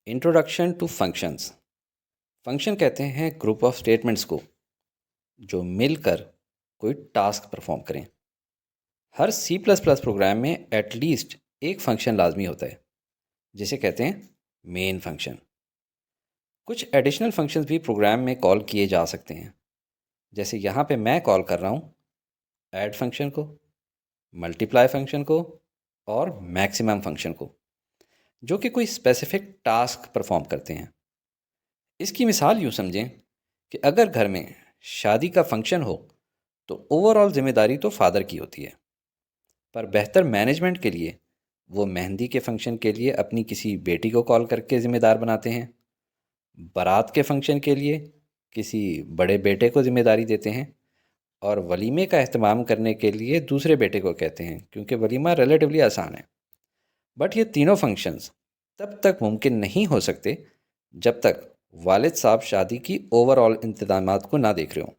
Introduction two functions. Function कहते हैं group of statements को जो मिलकर कोई टास्क परफॉर्म करें। हर सी प्लस प्लस प्रोग्राम में एटलीस्ट एक फंक्शन लाजमी होता है जिसे कहते हैं मेन फंक्शन। कुछ एडिशनल फंक्शंस भी प्रोग्राम में कॉल किए जा सकते हैं, जैसे यहाँ पे मैं कॉल कर रहा हूँ ऐड फंक्शन को, मल्टीप्लाई फंक्शन को और मैक्सिमम फंक्शन को, जो कि कोई स्पेसिफिक टास्क परफॉर्म करते हैं। इसकी मिसाल यूँ समझें कि अगर घर में शादी का फंक्शन हो तो ओवरऑल जिम्मेदारी तो फादर की होती है, पर बेहतर मैनेजमेंट के लिए वो मेहंदी के फंक्शन के लिए अपनी किसी बेटी को कॉल करके ज़िम्मेदार बनाते हैं। बारात के फंक्शन के लिए किसी बड़े बेटे को ज़िम्मेदारी देते हैं और वलीमे का अहतमाम करने के लिए दूसरे बेटे को कहते हैं, क्योंकि वलीमा रिलेटिवली आसान है। बट ये तीनों फंक्शंस तब तक मुमकिन नहीं हो सकते जब तक वालिद साहब शादी की ओवरऑल इंतजामात को ना देख रहे हों।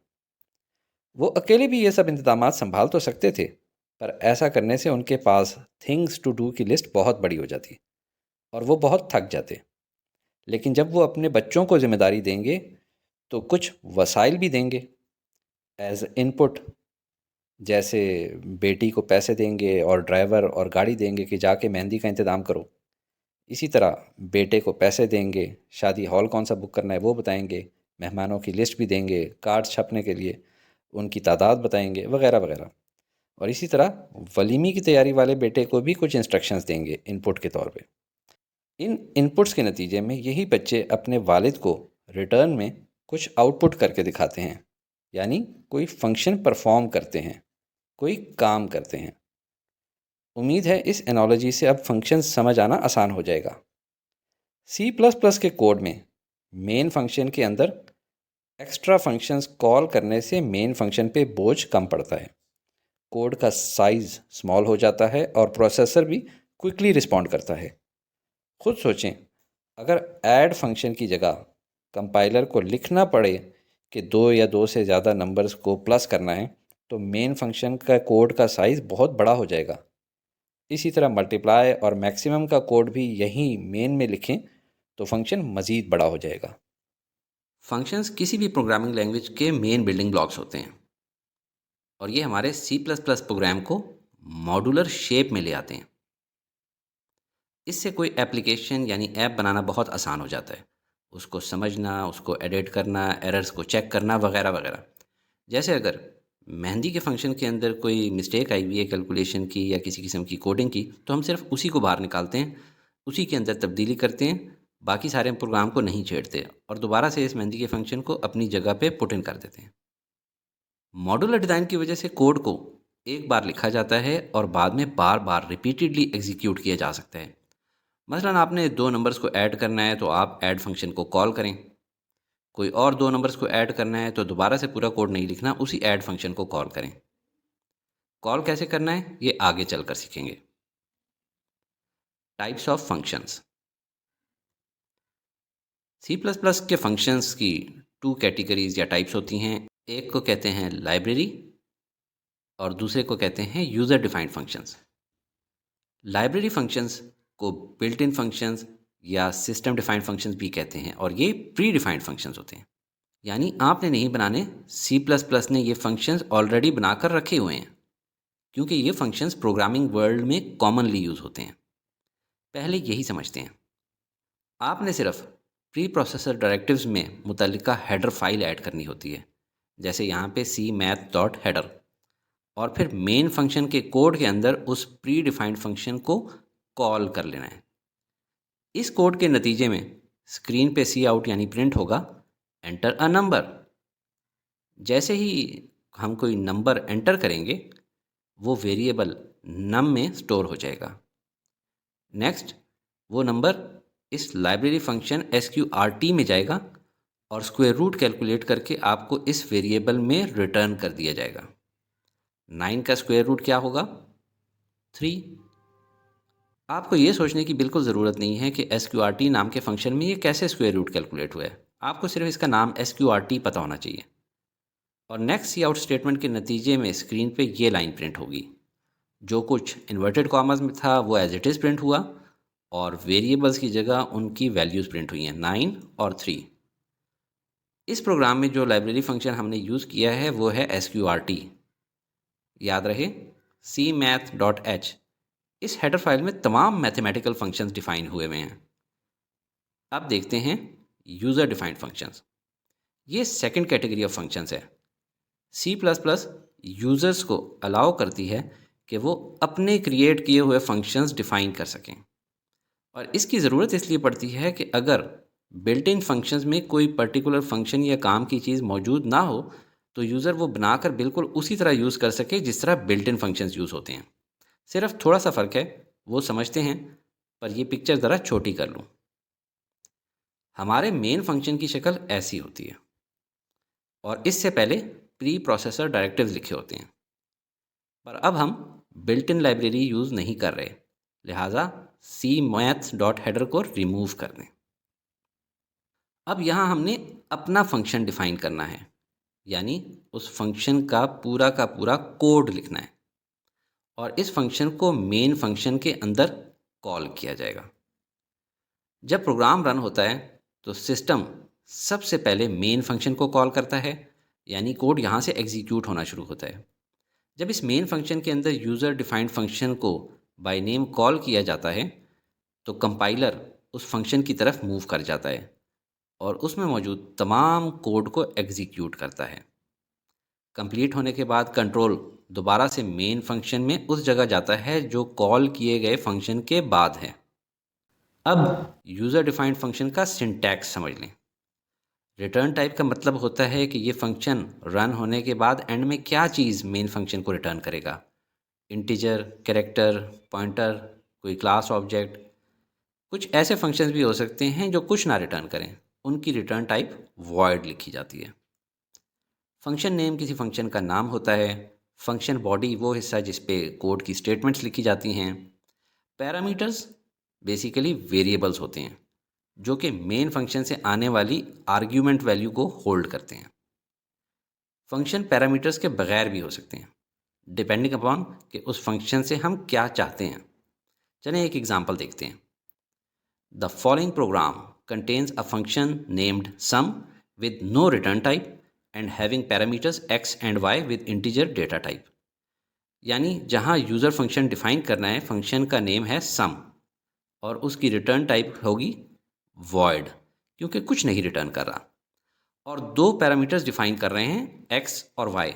वो अकेले भी ये सब इंतजामात संभाल तो सकते थे, पर ऐसा करने से उनके पास थिंग्स टू डू की लिस्ट बहुत बड़ी हो जाती और वो बहुत थक जाते। लेकिन जब वो अपने बच्चों को जिम्मेदारी देंगे तो कुछ वसाइल भी देंगे एज इनपुट, जैसे बेटी को पैसे देंगे और ड्राइवर और गाड़ी देंगे कि जाके मेहंदी का इंतज़ाम करो। इसी तरह बेटे को पैसे देंगे, शादी हॉल कौन सा बुक करना है वो बताएंगे, मेहमानों की लिस्ट भी देंगे, कार्ड्स छपने के लिए उनकी तादाद बताएंगे, वगैरह वगैरह। और इसी तरह वलीमी की तैयारी वाले बेटे को भी कुछ इंस्ट्रक्शंस देंगे इनपुट के तौर पे। इन इनपुट्स के नतीजे में यही बच्चे अपने वालिद को रिटर्न में कुछ आउटपुट करके दिखाते हैं, यानी कोई फंक्शन परफॉर्म करते हैं, कोई काम करते हैं। उम्मीद है इस एनालॉजी से अब फंक्शन समझ आना आसान हो जाएगा। सी प्लस प्लस के कोड में मेन फंक्शन के अंदर एक्स्ट्रा फंक्शंस कॉल करने से मेन फंक्शन पे बोझ कम पड़ता है, कोड का साइज़ स्मॉल हो जाता है और प्रोसेसर भी क्विकली रिस्पॉन्ड करता है। खुद सोचें, अगर ऐड फंक्शन की जगह कंपाइलर को लिखना पड़े कि दो या दो से ज़्यादा नंबर्स को प्लस करना है, तो मेन फंक्शन का कोड का साइज़ बहुत बड़ा हो जाएगा। इसी तरह मल्टीप्लाई और मैक्सिमम का कोड भी यहीं मेन में लिखें तो फंक्शन मज़ीद बड़ा हो जाएगा। फंक्शंस किसी भी प्रोग्रामिंग लैंग्वेज के मेन बिल्डिंग ब्लॉक्स होते हैं और ये हमारे सी प्लस प्लस प्रोग्राम को मॉड्यूलर शेप में ले आते हैं। इससे कोई एप्लीकेशन यानी ऐप बनाना बहुत आसान हो जाता है, उसको समझना, उसको एडिट करना, एरर्स को चेक करना, वगैरह वगैरह। जैसे अगर मेहंदी के फंक्शन के अंदर कोई मिस्टेक आई हुई है कैलकुलेशन की या किसी किस्म की कोडिंग की, तो हम सिर्फ उसी को बाहर निकालते हैं, उसी के अंदर तब्दीली करते हैं, बाकी सारे प्रोग्राम को नहीं छेड़ते और दोबारा से इस मेहंदी के फंक्शन को अपनी जगह पे पुट इन कर देते हैं। मॉड्यूलर डिज़ाइन की वजह से कोड को एक बार लिखा जाता है और बाद में बार बार रिपीटेडली एग्जीक्यूट किया जा सकता है। मसलन आपने दो नंबर्स को ऐड करना है तो आप ऐड फंक्शन को कॉल करें, कोई और दो नंबर्स को ऐड करना है तो दोबारा से पूरा कोड नहीं लिखना, उसी ऐड फंक्शन को कॉल करें। कॉल कैसे करना है ये आगे चलकर सीखेंगे। Types of functions. C plus plus के फंक्शंस की टू कैटेगरीज या टाइप्स होती हैं। एक को कहते हैं लाइब्रेरी और दूसरे को कहते हैं user defined functions. Library functions को बिल्ट इन फंक्शंस या सिस्टम डिफाइंड फंक्शंस भी कहते हैं और ये प्री डिफाइंड फंक्शंस होते हैं, यानी आपने नहीं बनाने, सी प्लस प्लस ने ये फंक्शंस ऑलरेडी बनाकर रखे हुए हैं, क्योंकि ये फंक्शंस प्रोग्रामिंग वर्ल्ड में कॉमनली यूज़ होते हैं। पहले यही समझते हैं। आपने सिर्फ प्री प्रोसेसर डायरेक्टिव्स में मुतल्लिका हेडर फाइल ऐड करनी होती है, जैसे यहाँ पे सी मैथ डॉट हेडर, और फिर मेन फंक्शन के कोड के अंदर उस प्री डिफाइंड फंक्शन को कॉल कर लेना है। इस कोड के नतीजे में स्क्रीन पे सी आउट यानी प्रिंट होगा एंटर अ नंबर। जैसे ही हम कोई नंबर एंटर करेंगे वो वेरिएबल नम में स्टोर हो जाएगा। नेक्स्ट वो नंबर इस लाइब्रेरी फंक्शन SQRT में जाएगा और स्क्वायर रूट कैलकुलेट करके आपको इस वेरिएबल में रिटर्न कर दिया जाएगा। 9 का स्क्वायर रूट क्या होगा? 3। आपको ये सोचने की बिल्कुल ज़रूरत नहीं है कि SQRT नाम के फंक्शन में ये कैसे स्क्वायर रूट कैलकुलेट हुआ है, आपको सिर्फ इसका नाम SQRT पता होना चाहिए। और नेक्स्ट सी आउट स्टेटमेंट के नतीजे में स्क्रीन पे ये लाइन प्रिंट होगी। जो कुछ इन्वर्टेड कॉमर्स में था वो एज इट इज़ प्रिंट हुआ और वेरिएबल्स की जगह उनकी वैल्यूज़ प्रिंट हुई हैं 9 और 3। इस प्रोग्राम में जो लाइब्रेरी फंक्शन हमने यूज़ किया है वो है sqrt। याद रहे cmath.h। इस हेडर फाइल में तमाम मैथमेटिकल फंक्शंस डिफाइन हुए हुए हैं। अब देखते हैं यूज़र डिफाइंड फंक्शंस। ये सेकंड कैटेगरी ऑफ फंक्शंस है। सी प्लस प्लस यूज़र्स को अलाउ करती है कि वो अपने क्रिएट किए हुए फंक्शंस डिफाइन कर सकें, और इसकी ज़रूरत इसलिए पड़ती है कि अगर बिल्ट इन फंक्शंस में कोई पर्टिकुलर फंक्शन या काम की चीज़ मौजूद ना हो तो यूज़र वो बनाकर बिल्कुल उसी तरह यूज़ कर सके जिस तरह बिल्ट इन फंक्शंस यूज़ होते हैं। सिर्फ थोड़ा सा फ़र्क है, वो समझते हैं, पर ये पिक्चर ज़रा छोटी कर लूँ। हमारे मेन फंक्शन की शक्ल ऐसी होती है और इससे पहले प्री प्रोसेसर डायरेक्टिव्स लिखे होते हैं, पर अब हम बिल्ट इन लाइब्रेरी यूज़ नहीं कर रहे, लिहाजा cmath.header को रिमूव कर दें। अब यहाँ हमने अपना फंक्शन डिफाइन करना है, यानी उस फंक्शन का पूरा कोड लिखना है और इस फंक्शन को मेन फंक्शन के अंदर कॉल किया जाएगा। जब प्रोग्राम रन होता है तो सिस्टम सबसे पहले मेन फंक्शन को कॉल करता है, यानी कोड यहाँ से एग्जीक्यूट होना शुरू होता है। जब इस मेन फंक्शन के अंदर यूज़र डिफाइंड फंक्शन को बाय नेम कॉल किया जाता है तो कंपाइलर उस फंक्शन की तरफ मूव कर जाता है और उसमें मौजूद तमाम कोड को एग्जीक्यूट करता है। कंप्लीट होने के बाद कंट्रोल दोबारा से मेन फंक्शन में उस जगह जाता है जो कॉल किए गए फंक्शन के बाद है। अब यूज़र डिफाइंड फंक्शन का सिंटैक्स समझ लें। रिटर्न टाइप का मतलब होता है कि ये फंक्शन रन होने के बाद एंड में क्या चीज़ मेन फंक्शन को रिटर्न करेगा। इंटीजर, कैरेक्टर, पॉइंटर, कोई क्लास ऑब्जेक्ट। कुछ ऐसे फंक्शंस भी हो सकते हैं जो कुछ ना रिटर्न करें, उनकी रिटर्न टाइप वॉइड लिखी जाती है। फंक्शन नेम किसी फंक्शन का नाम होता है। फंक्शन बॉडी वो हिस्सा जिस पे कोड की स्टेटमेंट्स लिखी जाती हैं। पैरामीटर्स बेसिकली वेरिएबल्स होते हैं जो कि मेन फंक्शन से आने वाली आर्ग्यूमेंट वैल्यू को होल्ड करते हैं। फंक्शन पैरामीटर्स के बगैर भी हो सकते हैं, डिपेंडिंग अपॉन कि उस फंक्शन से हम क्या चाहते हैं। चलें एक एग्जांपल देखते हैं। The following program contains a function named sum with no return type and having parameters x and y with integer data type. यानी जहां यूज़र फंक्शन डिफाइन करना है, फंक्शन का नेम है सम और उसकी रिटर्न टाइप होगी वॉइड, क्योंकि कुछ नहीं रिटर्न कर रहा, और दो पैरामीटर्स डिफाइन कर रहे हैं x और y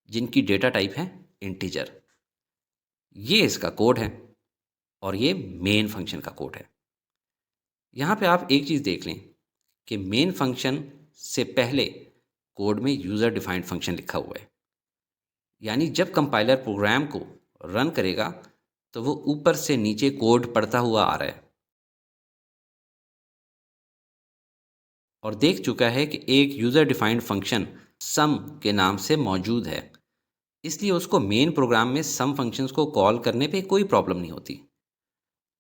जिनकी डेटा टाइप है इंटीजर। ये इसका कोड है और ये मेन फंक्शन का कोड है। यहाँ पे आप एक चीज़ देख लें कि मेन फंक्शन से पहले कोड में यूज़र डिफाइंड फंक्शन लिखा हुआ है, यानी जब कंपाइलर प्रोग्राम को रन करेगा तो वो ऊपर से नीचे कोड पढ़ता हुआ आ रहा है और देख चुका है कि एक यूज़र डिफाइंड फंक्शन सम के नाम से मौजूद है, इसलिए उसको मेन प्रोग्राम में सम फंक्शंस को कॉल करने पे कोई प्रॉब्लम नहीं होती।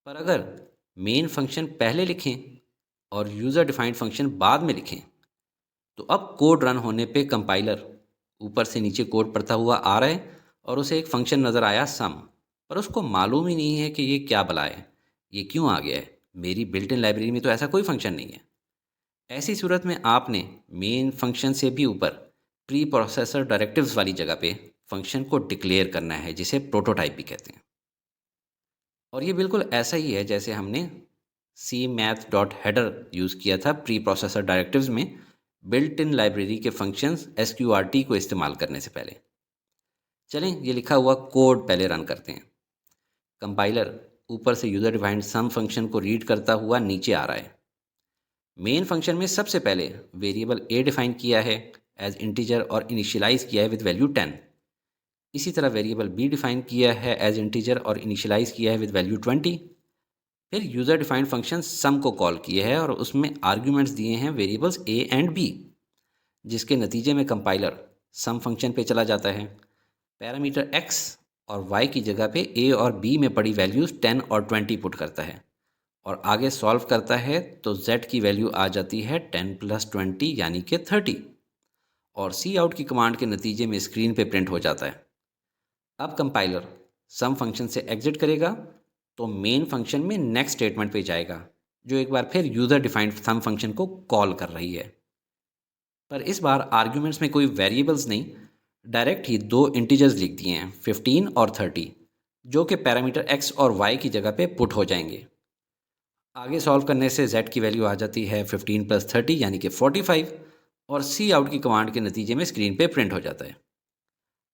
पर अगर मेन फंक्शन पहले लिखें और यूज़र डिफाइंड फंक्शन बाद में लिखें तो अब कोड रन होने पे कंपाइलर ऊपर से नीचे कोड पढ़ता हुआ आ रहा है और उसे एक फंक्शन नज़र आया सम, पर उसको मालूम ही नहीं है कि ये क्या भला है, ये क्यों आ गया है, मेरी बिल्ट इन लाइब्रेरी में तो ऐसा कोई फंक्शन नहीं है। ऐसी सूरत में आपने मेन फंक्शन से भी ऊपर प्री प्रोसेसर डायरेक्टिव्स वाली जगह पे फंक्शन को डिक्लेयर करना है, जिसे प्रोटोटाइप भी कहते हैं। और ये बिल्कुल ऐसा ही है जैसे हमने cmath.header यूज़ किया था प्री प्रोसेसर डायरेक्टिव्स में बिल्ट इन लाइब्रेरी के फंक्शंस sqrt को इस्तेमाल करने से पहले। चलें ये लिखा हुआ कोड पहले रन करते हैं। कंपाइलर ऊपर से यूज़र डिफाइंड सम फंक्शन को रीड करता हुआ नीचे आ रहा है। मेन फंक्शन में सबसे पहले वेरिएबल a डिफाइन किया है एज इंटीजर और इनिशियलाइज किया है विद वैल्यू 10। इसी तरह वेरिएबल b डिफाइन किया है एज इंटीजर और इनिशियलाइज किया है विद वैल्यू 20। फिर यूज़र डिफाइंड फंक्शन सम को कॉल किया है और उसमें आर्ग्यूमेंट्स दिए हैं वेरिएबल्स a एंड b, जिसके नतीजे में कंपाइलर सम फंक्शन पे चला जाता है। पैरामीटर x और y की जगह पे a और b में पड़ी वैल्यूज़ 10 और 20 पुट करता है और आगे सॉल्व करता है तो z की वैल्यू आ जाती है 10 + 20 यानी कि 30, और सी आउट की कमांड के नतीजे में स्क्रीन पे प्रिंट हो जाता है। अब कंपाइलर सम फंक्शन से एग्जिट करेगा तो मेन फंक्शन में नेक्स्ट स्टेटमेंट पे जाएगा, जो एक बार फिर यूज़र डिफाइंड सम फंक्शन को कॉल कर रही है। पर इस बार आर्ग्यूमेंट्स में कोई वेरिएबल्स नहीं, डायरेक्ट ही दो इंटीजर्स लिख दिए हैं, 15 और 30, जो कि पैरामीटर x और y की जगह पे पुट हो जाएंगे। आगे सॉल्व करने से z की वैल्यू आ जाती है 15 + 30 यानी कि 45, और सी आउट की कमांड के नतीजे में स्क्रीन पे प्रिंट हो जाता है।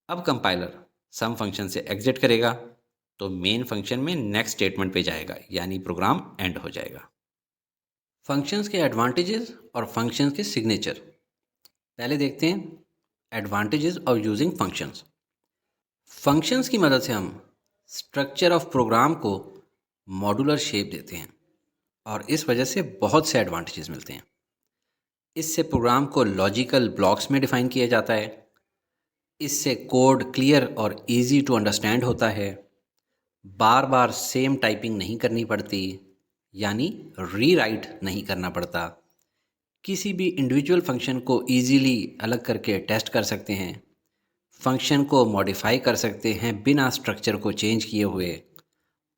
अब कंपाइलर सम फंक्शन से एग्जिट करेगा तो मेन फंक्शन में नेक्स्ट स्टेटमेंट पे जाएगा, यानी प्रोग्राम एंड हो जाएगा। फंक्शंस के एडवांटेजेस और फंक्शंस के सिग्नेचर। पहले देखते हैं advantages of using functions. Functions की मदद से हम स्ट्रक्चर ऑफ प्रोग्राम को मॉड्यूलर शेप देते हैं और इस वजह से बहुत से एडवांटेजेस मिलते हैं। इससे प्रोग्राम को लॉजिकल ब्लॉक्स में डिफाइन किया जाता है। इससे कोड क्लियर और इजी टू अंडरस्टैंड होता है। बार बार सेम टाइपिंग नहीं करनी पड़ती, यानी रीराइट नहीं करना पड़ता। किसी भी इंडिविजुअल फंक्शन को इजीली अलग करके टेस्ट कर सकते हैं। फंक्शन को मॉडिफाई कर सकते हैं बिना स्ट्रक्चर को चेंज किए हुए,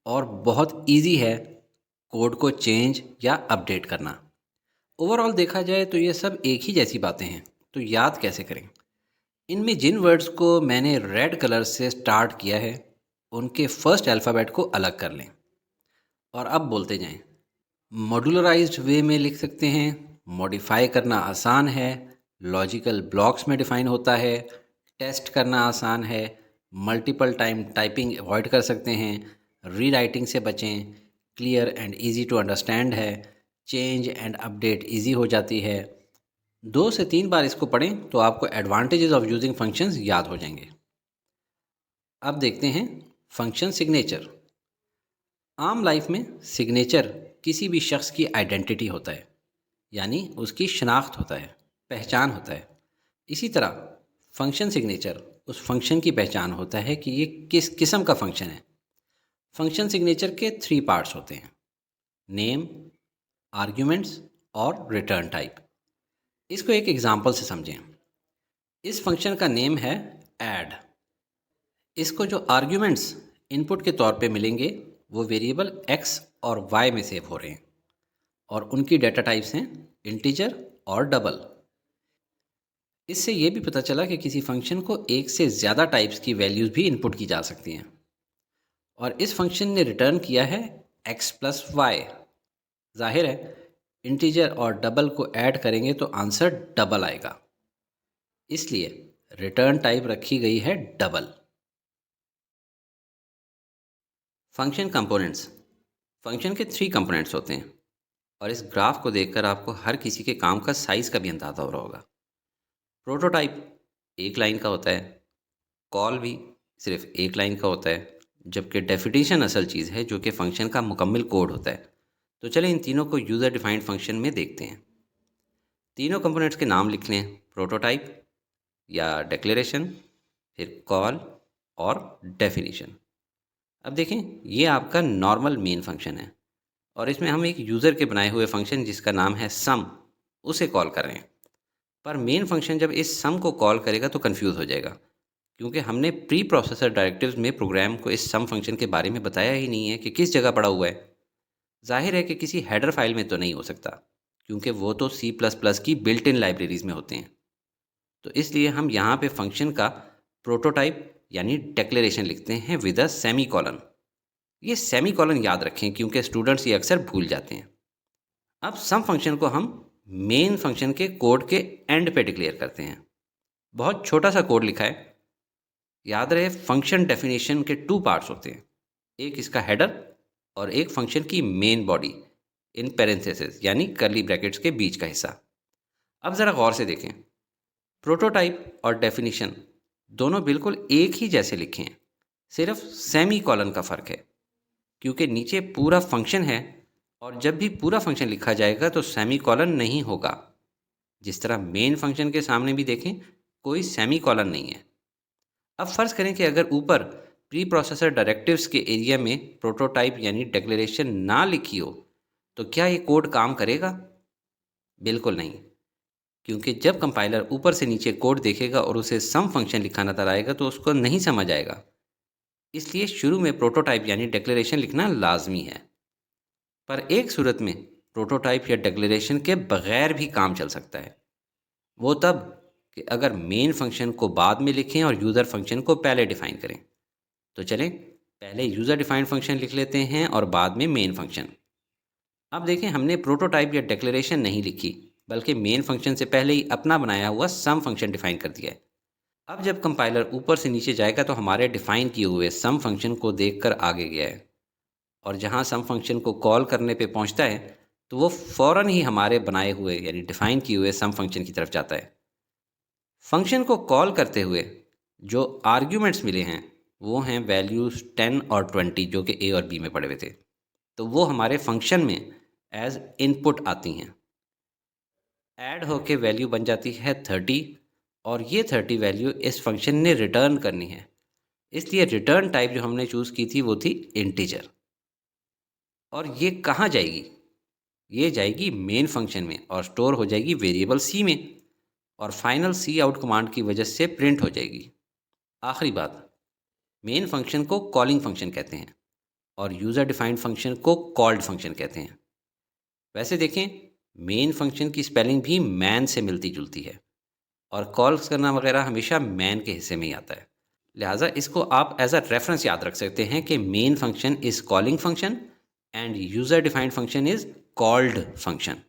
और बहुत इजी है कोड को चेंज या अपडेट करना। ओवरऑल देखा जाए तो ये सब एक ही जैसी बातें हैं, तो याद कैसे करें? इनमें जिन वर्ड्स को मैंने रेड कलर से स्टार्ट किया है उनके फर्स्ट अल्फ़ाबेट को अलग कर लें और अब बोलते जाएं। मॉड्यूलराइज्ड वे में लिख सकते हैं, मॉडिफाई करना आसान है, लॉजिकल ब्लॉक्स में डिफाइन होता है, टेस्ट करना आसान है, मल्टीपल टाइम टाइपिंग अवॉइड कर सकते हैं, रीराइटिंग से बचें, clear and easy to understand है, चेंज एंड अपडेट इजी हो जाती है। 2 से 3 बार इसको पढ़ें तो आपको एडवांटेजेस ऑफ यूजिंग फंक्शंस याद हो जाएंगे। अब देखते हैं फंक्शन सिग्नेचर। आम लाइफ में सिग्नेचर किसी भी शख्स की आइडेंटिटी होता है, यानी उसकी शनाख्त होता है, पहचान होता है। इसी तरह फंक्शन सिग्नेचर उस फंक्शन की पहचान होता है कि ये किस किस्म का फंक्शन है। फंक्शन सिग्नेचर के 3 पार्ट्स होते हैं: नेम, आर्ग्यूमेंट्स और रिटर्न टाइप। इसको एक एग्जांपल से समझें। इस फंक्शन का नेम है ऐड। इसको जो आर्ग्यूमेंट्स इनपुट के तौर पे मिलेंगे वो वेरिएबल x और y में सेव हो रहे हैं, और उनकी डेटा टाइप्स हैं इंटीजर और डबल। इससे ये भी पता चला कि किसी फंक्शन को एक से ज़्यादा टाइप्स की वैल्यूज़ भी इनपुट की जा सकती हैं। और इस फंक्शन ने रिटर्न किया है x + y। जाहिर है इंटीजर और डबल को ऐड करेंगे तो आंसर डबल आएगा, इसलिए रिटर्न टाइप रखी गई है डबल। Function components. फंक्शन के 3 कंपोनेंट्स होते हैं, और इस ग्राफ को देखकर आपको हर किसी के काम का साइज़ का भी अंदाज़ा हो रहा होगा। प्रोटोटाइप 1 लाइन का होता है, कॉल भी सिर्फ 1 लाइन का होता है, जबकि डेफिनेशन असल चीज़ है जो कि फंक्शन का मुकम्मल कोड होता है। तो चलें इन तीनों को यूज़र डिफाइंड फंक्शन में देखते हैं। तीनों कंपोनेंट्स के नाम लिख लें, प्रोटोटाइप या डिक्लेरेशन, फिर कॉल और डेफिनेशन। अब देखें, ये आपका नॉर्मल मेन फंक्शन है और इसमें हम एक यूज़र के बनाए हुए फंक्शन जिसका नाम है सम, उसे कॉल कर रहे हैं। पर मेन फंक्शन जब इस सम को कॉल करेगा तो कंफ्यूज हो जाएगा, क्योंकि हमने प्री प्रोसेसर डायरेक्टिव्स में प्रोग्राम को इस सम फंक्शन के बारे में बताया ही नहीं है कि किस जगह पड़ा हुआ है। जाहिर है कि किसी हेडर फाइल में तो नहीं हो सकता, क्योंकि वो तो C++ की बिल्ट इन लाइब्रेरीज में होते हैं। तो इसलिए हम यहाँ पे फंक्शन का प्रोटोटाइप यानी डिक्लेरेशन लिखते हैं विद अ सेमी कॉलन। ये सेमी कॉलन याद रखें क्योंकि स्टूडेंट्स ये अक्सर भूल जाते हैं। अब सम फंक्शन को हम मेन फंक्शन के कोड के एंड पे डिक्लेयर करते हैं। बहुत छोटा सा कोड लिखा है। याद रहे फंक्शन डेफिनेशन के 2 पार्ट्स होते हैं, एक इसका हेडर और एक फंक्शन की मेन बॉडी इन पैरेंथेसिस यानी कर्ली ब्रैकेट्स के बीच का हिस्सा। अब ज़रा गौर से देखें, प्रोटोटाइप और डेफिनेशन दोनों बिल्कुल एक ही जैसे लिखे हैं, सिर्फ सेमी कॉलन का फ़र्क है, क्योंकि नीचे पूरा फंक्शन है और जब भी पूरा फंक्शन लिखा जाएगा तो सेमी कॉलन नहीं होगा। जिस तरह मेन फंक्शन के सामने भी देखें कोई सेमी कॉलन नहीं है। अब फ़र्ज़ करें कि अगर ऊपर प्री प्रोसेसर डायरेक्टिव्स के एरिया में प्रोटोटाइप यानी डिक्लेरेशन ना लिखी हो तो क्या ये कोड काम करेगा? बिल्कुल नहीं, क्योंकि जब कंपाइलर ऊपर से नीचे कोड देखेगा और उसे सम फंक्शन लिखा नजर आएगा तो उसको नहीं समझ आएगा। इसलिए शुरू में प्रोटोटाइप यानी डिक्लेरेशन लिखना लाजमी है। पर एक सूरत में प्रोटोटाइप या डिक्लेरेशन के बगैर भी काम चल सकता है। वो तब कि अगर मेन फंक्शन को बाद में लिखें और यूज़र फंक्शन को पहले डिफ़ाइन करें। तो चलें पहले यूज़र डिफाइंड फंक्शन लिख लेते हैं और बाद में मेन फंक्शन। अब देखें, हमने प्रोटोटाइप या डिक्लेरेशन नहीं लिखी, बल्कि मेन फंक्शन से पहले ही अपना बनाया हुआ सम फंक्शन डिफाइन कर दिया है। अब जब कंपाइलर ऊपर से नीचे जाएगा तो हमारे डिफाइन किए हुए सम फंक्शन को देखकर आगे गया है, और जहां सम फंक्शन को कॉल करने पे पहुंचता है तो वो फ़ौरन ही हमारे बनाए हुए यानी डिफाइन किए हुए सम फंक्शन की तरफ जाता है। फंक्शन को कॉल करते हुए जो आर्ग्यूमेंट्स मिले हैं वो हैं वैल्यूज़ 10 और 20, जो कि ए और बी में पड़े हुए थे। तो वो हमारे फंक्शन में एज इनपुट आती हैं। ऐड होके वैल्यू बन जाती है 30, और ये 30 वैल्यू इस फंक्शन ने रिटर्न करनी है। इसलिए रिटर्न टाइप जो हमने चूज़ की थी वो थी इंटीजर। और ये कहाँ जाएगी? ये जाएगी मेन फंक्शन में और स्टोर हो जाएगी वेरिएबल सी में, और फाइनल सी आउट कमांड की वजह से प्रिंट हो जाएगी। आखिरी बात, मेन फंक्शन को कॉलिंग फंक्शन कहते हैं और यूज़र डिफाइंड फंक्शन को कॉल्ड फंक्शन कहते हैं। वैसे देखें, मेन फंक्शन की स्पेलिंग भी मैन से मिलती जुलती है, और कॉल्स करना वगैरह हमेशा मैन के हिस्से में ही आता है। लिहाजा इसको आप एज अ रेफरेंस याद रख सकते हैं कि main function is calling function end user defined function is called function.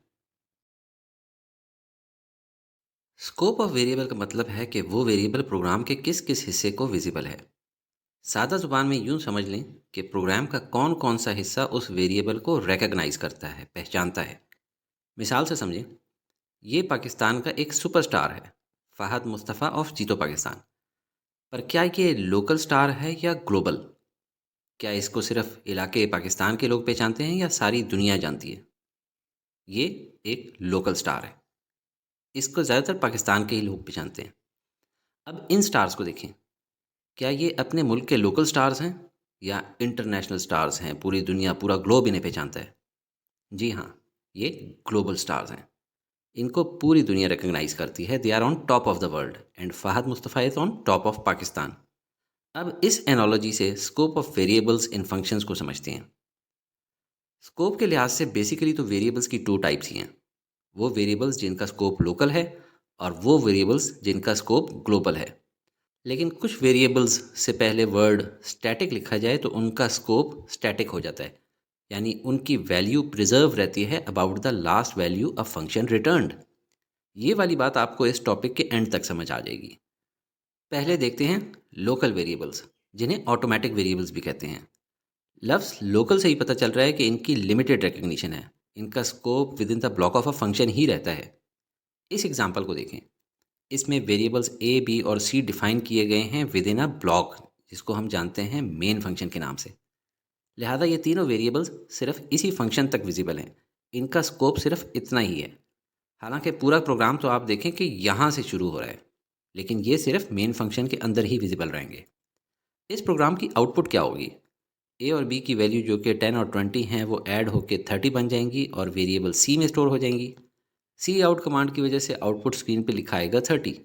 Scope of variable का मतलब है कि वो वेरिएबल प्रोग्राम के किस किस हिस्से को विजिबल है। सादा ज़ुबान में यूँ समझ लें कि प्रोग्राम का कौन कौन सा हिस्सा उस वेरिएबल को रिकग्नाइज़ करता है, पहचानता है। मिसाल से समझें, ये पाकिस्तान का एक सुपरस्टार है, फ़हद मुस्तफ़ा ऑफ जीतो पाकिस्तान। पर क्या ये लोकल स्टार है या ग्लोबल? क्या इसको सिर्फ इलाके पाकिस्तान के लोग पहचानते हैं या सारी दुनिया जानती है? ये एक लोकल स्टार है, इसको ज़्यादातर पाकिस्तान के ही लोग पहचानते हैं। अब इन स्टार्स को देखें, क्या ये अपने मुल्क के लोकल स्टार्स हैं या इंटरनेशनल स्टार्स हैं, पूरी दुनिया, पूरा ग्लोब इन्हें पहचानता है? जी हाँ, ये ग्लोबल स्टार्स हैं। इनको पूरी दुनिया रिकग्नाइज करती है। They are on top of the world and Fahad Mustafa is on top of Pakistan. अब इस एनालॉजी से scope of variables in functions को समझते हैं। स्कोप के लिहाज से बेसिकली तो वेरिएबल्स की टू टाइप्स ही हैं। वो वेरिएबल्स जिनका स्कोप लोकल है और वो वेरिएबल्स जिनका स्कोप ग्लोबल है। लेकिन कुछ वेरिएबल्स से पहले वर्ड स्टैटिक लिखा जाए तो उनका स्कोप स्टैटिक हो जाता है, यानी उनकी वैल्यू प्रिजर्व रहती है about the last value of function returned. ये वाली बात आपको इस टॉपिक के एंड तक समझ आ जाएगी। पहले देखते हैं लोकल वेरिएबल्स, जिन्हें ऑटोमेटिक वेरिएबल्स भी कहते हैं। लफ्ज़ लोकल से ही पता चल रहा है कि इनकी लिमिटेड रिकग्निशन है, इनका scope within the block of a function ही रहता है। इस एग्जांपल को देखें, इसमें वेरिएबल्स ए, बी और सी डिफाइन किए गए हैं विद इन अ ब्लॉक, जिसको हम जानते हैं मेन फंक्शन के नाम से। लिहाजा ये तीनों वेरिएबल्स सिर्फ इसी फंक्शन तक विजिबल हैं, इनका स्कोप सिर्फ इतना ही है। हालांकि पूरा प्रोग्राम तो आप देखें कि यहाँ से शुरू हो रहा है, लेकिन ये सिर्फ मेन फंक्शन के अंदर ही विजिबल रहेंगे। इस प्रोग्राम की आउटपुट क्या होगी? ए और बी की वैल्यू जो कि 10 और 20 हैं वो ऐड होकर 30 बन जाएंगी और वेरिएबल सी में स्टोर हो जाएंगी। सी आउट कमांड की वजह से आउटपुट स्क्रीन पे लिखा आएगा 30।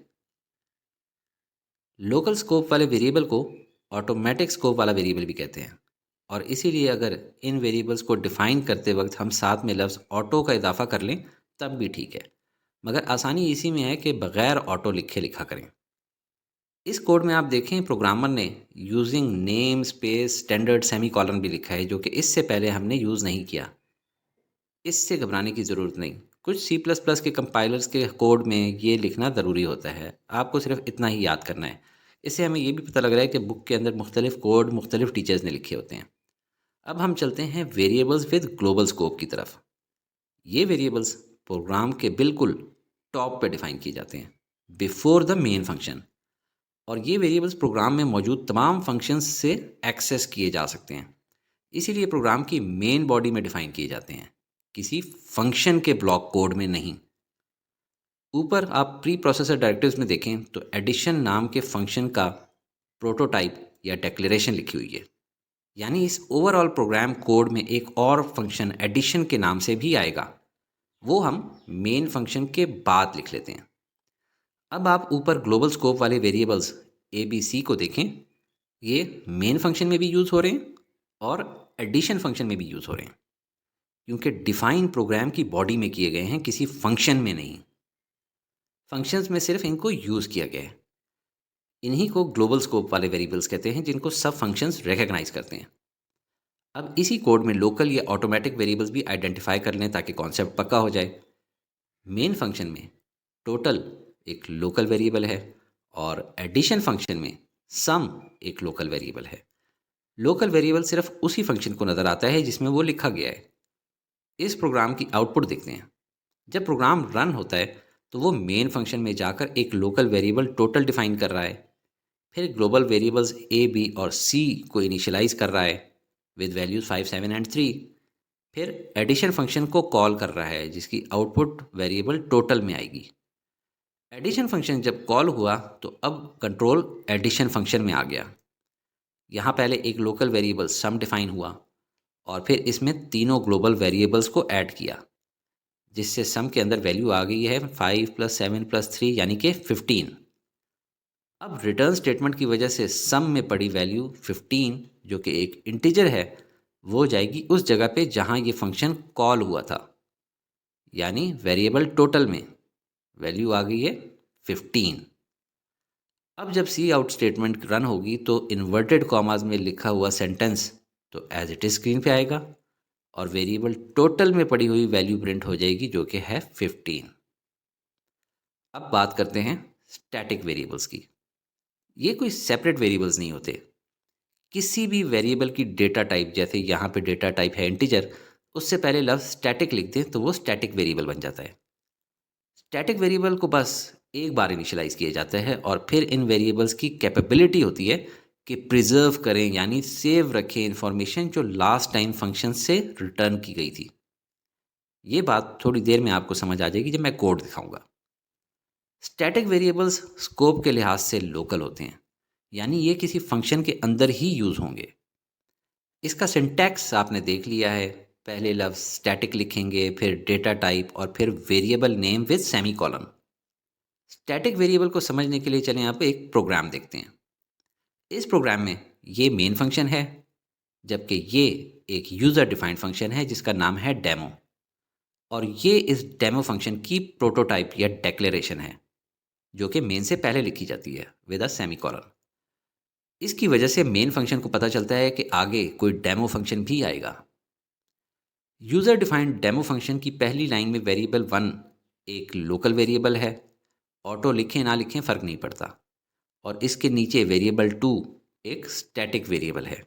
लोकल स्कोप वाले वेरिएबल को ऑटोमेटिक स्कोप वाला वेरिएबल भी कहते हैं, और इसीलिए अगर इन वेरिएबल्स को डिफ़ाइन करते वक्त हम साथ में लफ्ज़ ऑटो का इजाफा कर लें तब भी ठीक है, मगर आसानी इसी में है कि बग़ैर ऑटो लिखे लिखा करें। इस कोड में आप देखें, प्रोग्रामर ने using name space standard semi colon भी लिखा है, जो कि इससे पहले हमने यूज़ नहीं किया। इससे घबराने की ज़रूरत नहीं। कुछ सी प्लस प्लस के कंपाइलर्स के कोड में ये लिखना ज़रूरी होता है, आपको सिर्फ इतना ही याद करना है। इससे हमें ये भी पता लग रहा है कि बुक के अंदर मुख्तलिफ कोड मुख्तलिफ टीचर्स ने लिखे होते हैं। अब हम चलते हैं वेरिएबल्स विद ग्लोबल स्कोप की तरफ। ये वेरिएबल्स प्रोग्राम के बिल्कुल टॉप पे डिफाइन किए जाते हैं, बिफोर द मेन फंक्शन, और ये वेरिएबल्स प्रोग्राम में मौजूद तमाम फंक्शंस से एक्सेस किए जा सकते हैं। इसीलिए प्रोग्राम की मेन बॉडी में डिफाइन किए जाते हैं, किसी फंक्शन के ब्लॉक कोड में नहीं। ऊपर आप प्री प्रोसेसर डायरेक्टिव्स में देखें तो एडिशन नाम के फंक्शन का प्रोटोटाइप या डिक्लेरेशन लिखी हुई है, यानी इस ओवरऑल प्रोग्राम कोड में एक और फंक्शन एडिशन के नाम से भी आएगा, वो हम मेन फंक्शन के बाद लिख लेते हैं। अब आप ऊपर ग्लोबल स्कोप वाले वेरिएबल्स ए बी सी को देखें। ये मेन फंक्शन में भी यूज़ हो रहे हैं और एडिशन फंक्शन में भी यूज़ हो रहे हैं, क्योंकि डिफाइन प्रोग्राम की बॉडी में किए गए हैं, किसी फंक्शन में नहीं। फंक्शंस में सिर्फ इनको यूज़ किया गया है। इन्हीं को ग्लोबल स्कोप वाले वेरिएबल्स कहते हैं, जिनको सब फंक्शंस रिकॉग्नाइज करते हैं। अब इसी कोड में लोकल या ऑटोमेटिक वेरिएबल्स भी आइडेंटिफाई कर लें ताकि कॉन्सेप्ट पक्का हो जाए। मेन फंक्शन में टोटल एक लोकल वेरिएबल है और एडिशन फंक्शन में सम एक लोकल वेरिएबल है। लोकल वेरिएबल सिर्फ उसी फंक्शन को नज़र आता है जिसमें वो लिखा गया है। इस प्रोग्राम की आउटपुट देखते हैं। जब प्रोग्राम रन होता है तो वो मेन फंक्शन में जाकर एक लोकल वेरिएबल टोटल डिफाइन कर रहा है, फिर ग्लोबल वेरिएबल्स ए बी और सी को इनिशियलाइज कर रहा है विद वैल्यूज 5 7 एंड 3, फिर एडिशन फंक्शन को कॉल कर रहा है जिसकी आउटपुट वेरिएबल टोटल में आएगी। एडिशन फंक्शन जब कॉल हुआ तो अब कंट्रोल एडिशन फंक्शन में आ गया। यहाँ पहले एक लोकल वेरिएबल सम डिफाइन हुआ और फिर इसमें तीनों ग्लोबल वेरिएबल्स को ऐड किया, जिससे सम के अंदर वैल्यू आ गई है 5 + 7 + 3 यानी कि 15। अब रिटर्न स्टेटमेंट की वजह से सम में पड़ी वैल्यू 15, जो कि एक इंटीजर है, वो जाएगी उस जगह पे जहाँ ये फंक्शन कॉल हुआ था, यानी वेरिएबल टोटल में वैल्यू आ गई है 15। अब जब सी आउट स्टेटमेंट रन होगी तो इन्वर्टेड कॉमास में लिखा हुआ सेंटेंस तो एज इट इज स्क्रीन पे आएगा और वेरिएबल टोटल में पड़ी हुई वैल्यू प्रिंट हो जाएगी, जो कि है 15। अब बात करते हैं स्टैटिक वेरिएबल्स की। ये कोई सेपरेट वेरिएबल्स नहीं होते। किसी भी वेरिएबल की डेटा टाइप, जैसे यहाँ पे डेटा टाइप है इंटीजर, उससे पहले लफ्ज़ स्टैटिक लिख दें तो वो स्टैटिक वेरिएबल बन जाता है। स्टैटिक वेरिएबल को बस एक बार इनिशियलाइज किया जाता है और फिर इन वेरिएबल्स की कैपेबिलिटी होती है कि प्रिजर्व करें, यानी सेव रखें इंफॉर्मेशन जो लास्ट टाइम फंक्शन से रिटर्न की गई थी। ये बात थोड़ी देर में आपको समझ आ जाएगी जब मैं कोड दिखाऊंगा। स्टैटिक वेरिएबल्स स्कोप के लिहाज से लोकल होते हैं, यानी ये किसी फंक्शन के अंदर ही यूज़ होंगे। इसका सिंटैक्स आपने देख लिया है। पहले लफ्ज़ स्टैटिक लिखेंगे, फिर डेटा टाइप और फिर variable name with semicolon. Static variable को समझने के लिए चलें आप एक प्रोग्राम देखते हैं। इस प्रोग्राम में ये मेन फंक्शन है, जबकि ये एक यूज़र डिफाइंड फंक्शन है जिसका नाम है डेमो, और ये इस डेमो फंक्शन की प्रोटोटाइप या डेक्लेरेशन है जो कि मेन से पहले लिखी जाती है विद अ सेमीकोलन। इसकी वजह से मेन फंक्शन को पता चलता है कि आगे कोई डेमो फंक्शन भी आएगा। यूज़र डिफाइंड डेमो फंक्शन की पहली लाइन में वेरिएबल 1 एक लोकल वेरिएबल है, ऑटो लिखें ना लिखें फ़र्क नहीं पड़ता, और इसके नीचे वेरिएबल 2 एक स्टैटिक वेरिएबल है।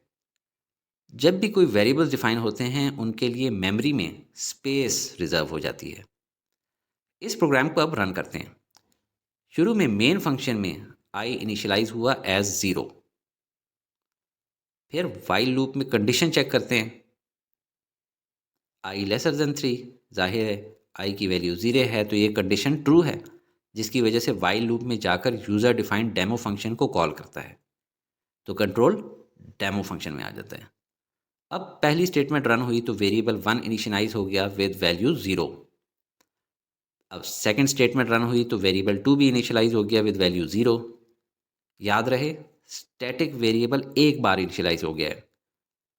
जब भी कोई वेरिएबल्स डिफाइन होते हैं उनके लिए मेमोरी में स्पेस रिजर्व हो जाती है। इस प्रोग्राम को अब रन करते हैं। शुरू में मेन फंक्शन में आई इनिशियलाइज हुआ एज 0, फिर वाइल लूप में कंडीशन चेक करते हैं आई लेसर देन 3। जाहिर है आई की वैल्यू 0 है तो ये कंडीशन ट्रू है, जिसकी वजह से वाइल लूप में जाकर यूज़र डिफाइंड डेमो फंक्शन को कॉल करता है, तो कंट्रोल डेमो फंक्शन में आ जाता है। अब पहली स्टेटमेंट रन हुई तो वेरिएबल 1 इनिशियलाइज हो गया विद वैल्यू 0। अब सेकंड स्टेटमेंट रन हुई तो वेरिएबल 2 भी इनिशियलाइज हो गया विद वैल्यू 0। याद रहे, स्टैटिक वेरिएबल एक बार इनिशियलाइज हो गया है।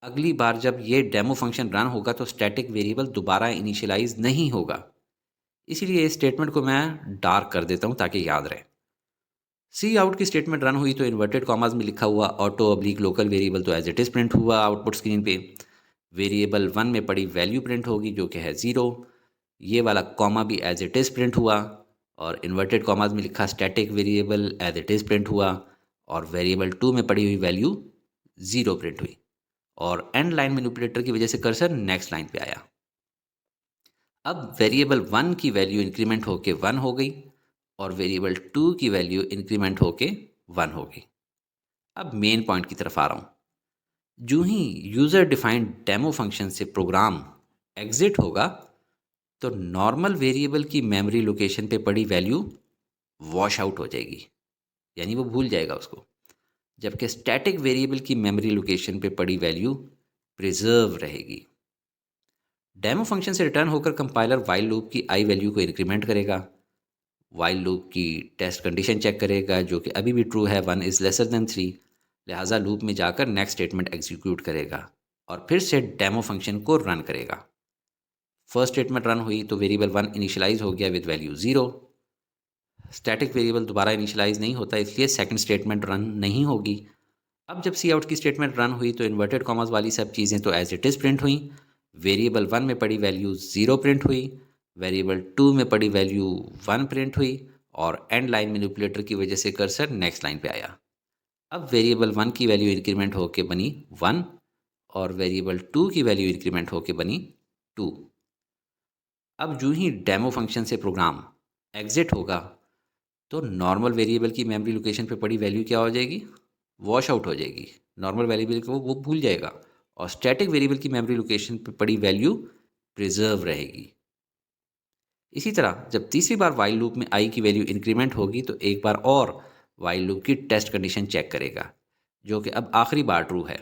अगली बार जब ये डेमो फंक्शन रन होगा तो स्टैटिक वेरिएबल दोबारा इनिशियलाइज नहीं होगा। इसीलिए इस स्टेटमेंट को मैं डार्क कर देता हूँ ताकि याद रहे। सी आउट की स्टेटमेंट रन हुई तो इन्वर्टेड कॉमास में लिखा हुआ ऑटो ऑब्लिक लोकल वेरिएबल तो एज इट इज़ प्रिंट हुआ आउटपुट स्क्रीन पे। वेरिएबल 1 में पड़ी वैल्यू प्रिंट होगी जो कि है 0। ये वाला कॉमा भी एज इट इज़ प्रिंट हुआ और इन्वर्टेड कॉमास में लिखा static variable as it is print हुआ और वेरिएबल 2 में पड़ी हुई वैल्यू 0 प्रिंट हुई, और एंड लाइन मैनिपुलेटर की वजह से कर्सर नेक्स्ट लाइन पे आया। अब वेरिएबल 1 की वैल्यू इंक्रीमेंट होके 1 हो गई और वेरिएबल 2 की वैल्यू इंक्रीमेंट होके 1 हो गई। अब मेन पॉइंट की तरफ आ रहा हूँ। जो ही यूज़र डिफाइंड डेमो फंक्शन से प्रोग्राम एग्जिट होगा तो नॉर्मल वेरिएबल की मेमोरी लोकेशन पे पड़ी वैल्यू वॉश आउट हो जाएगी, यानी वो भूल जाएगा उसको, जबकि स्टैटिक वेरिएबल की मेमोरी लोकेशन पे पड़ी वैल्यू प्रिजर्व रहेगी। डेमो फंक्शन से रिटर्न होकर कंपाइलर वाइल लूप की आई वैल्यू को इंक्रीमेंट करेगा, वाइल लूप की टेस्ट कंडीशन चेक करेगा जो कि अभी भी ट्रू है 1 इज़ लेसर देन 3, लिहाजा लूप में जाकर नेक्स्ट स्टेटमेंट एग्जीक्यूट करेगा और फिर से डेमो फंक्शन को रन करेगा। फर्स्ट स्टेटमेंट रन हुई तो वेरिएबल 1 इनिशियलाइज हो गया विद वैल्यू 0। स्टैटिक वेरिएबल दोबारा इनिशियलाइज नहीं होता, इसलिए सेकंड स्टेटमेंट रन नहीं होगी। अब जब सी आउट की स्टेटमेंट रन हुई तो इन्वर्टेड कॉमास वाली सब चीज़ें तो एज इट इज़ प्रिंट हुई। वेरिएबल 1 में पड़ी वैल्यू 0 प्रिंट हुई, वेरिएबल 2 में पड़ी वैल्यू 1 प्रिंट हुई और एंड लाइन मैनिपुलेटर की वजह से कर्सर नेक्स्ट लाइन पे आया। अब वेरिएबल 1 की वैल्यू इंक्रीमेंट होके बनी 1 और वेरिएबल 2 की वैल्यू इंक्रीमेंट होके बनी 2। अब जो ही डेमो फंक्शन से प्रोग्राम एग्जिट होगा तो नॉर्मल वेरिएबल की मेमोरी लोकेशन पे पड़ी वैल्यू क्या हो जाएगी, वॉश आउट हो जाएगी। नॉर्मल वेरिएबल को वो भूल जाएगा और स्टैटिक वेरिएबल की मेमोरी लोकेशन पे पड़ी वैल्यू प्रिजर्व रहेगी। इसी तरह जब तीसरी बार वाइल लूप में आई की वैल्यू इंक्रीमेंट होगी तो एक बार और वाइल लूप की टेस्ट कंडीशन चेक करेगा, जो कि अब आखिरी बार ट्रू है,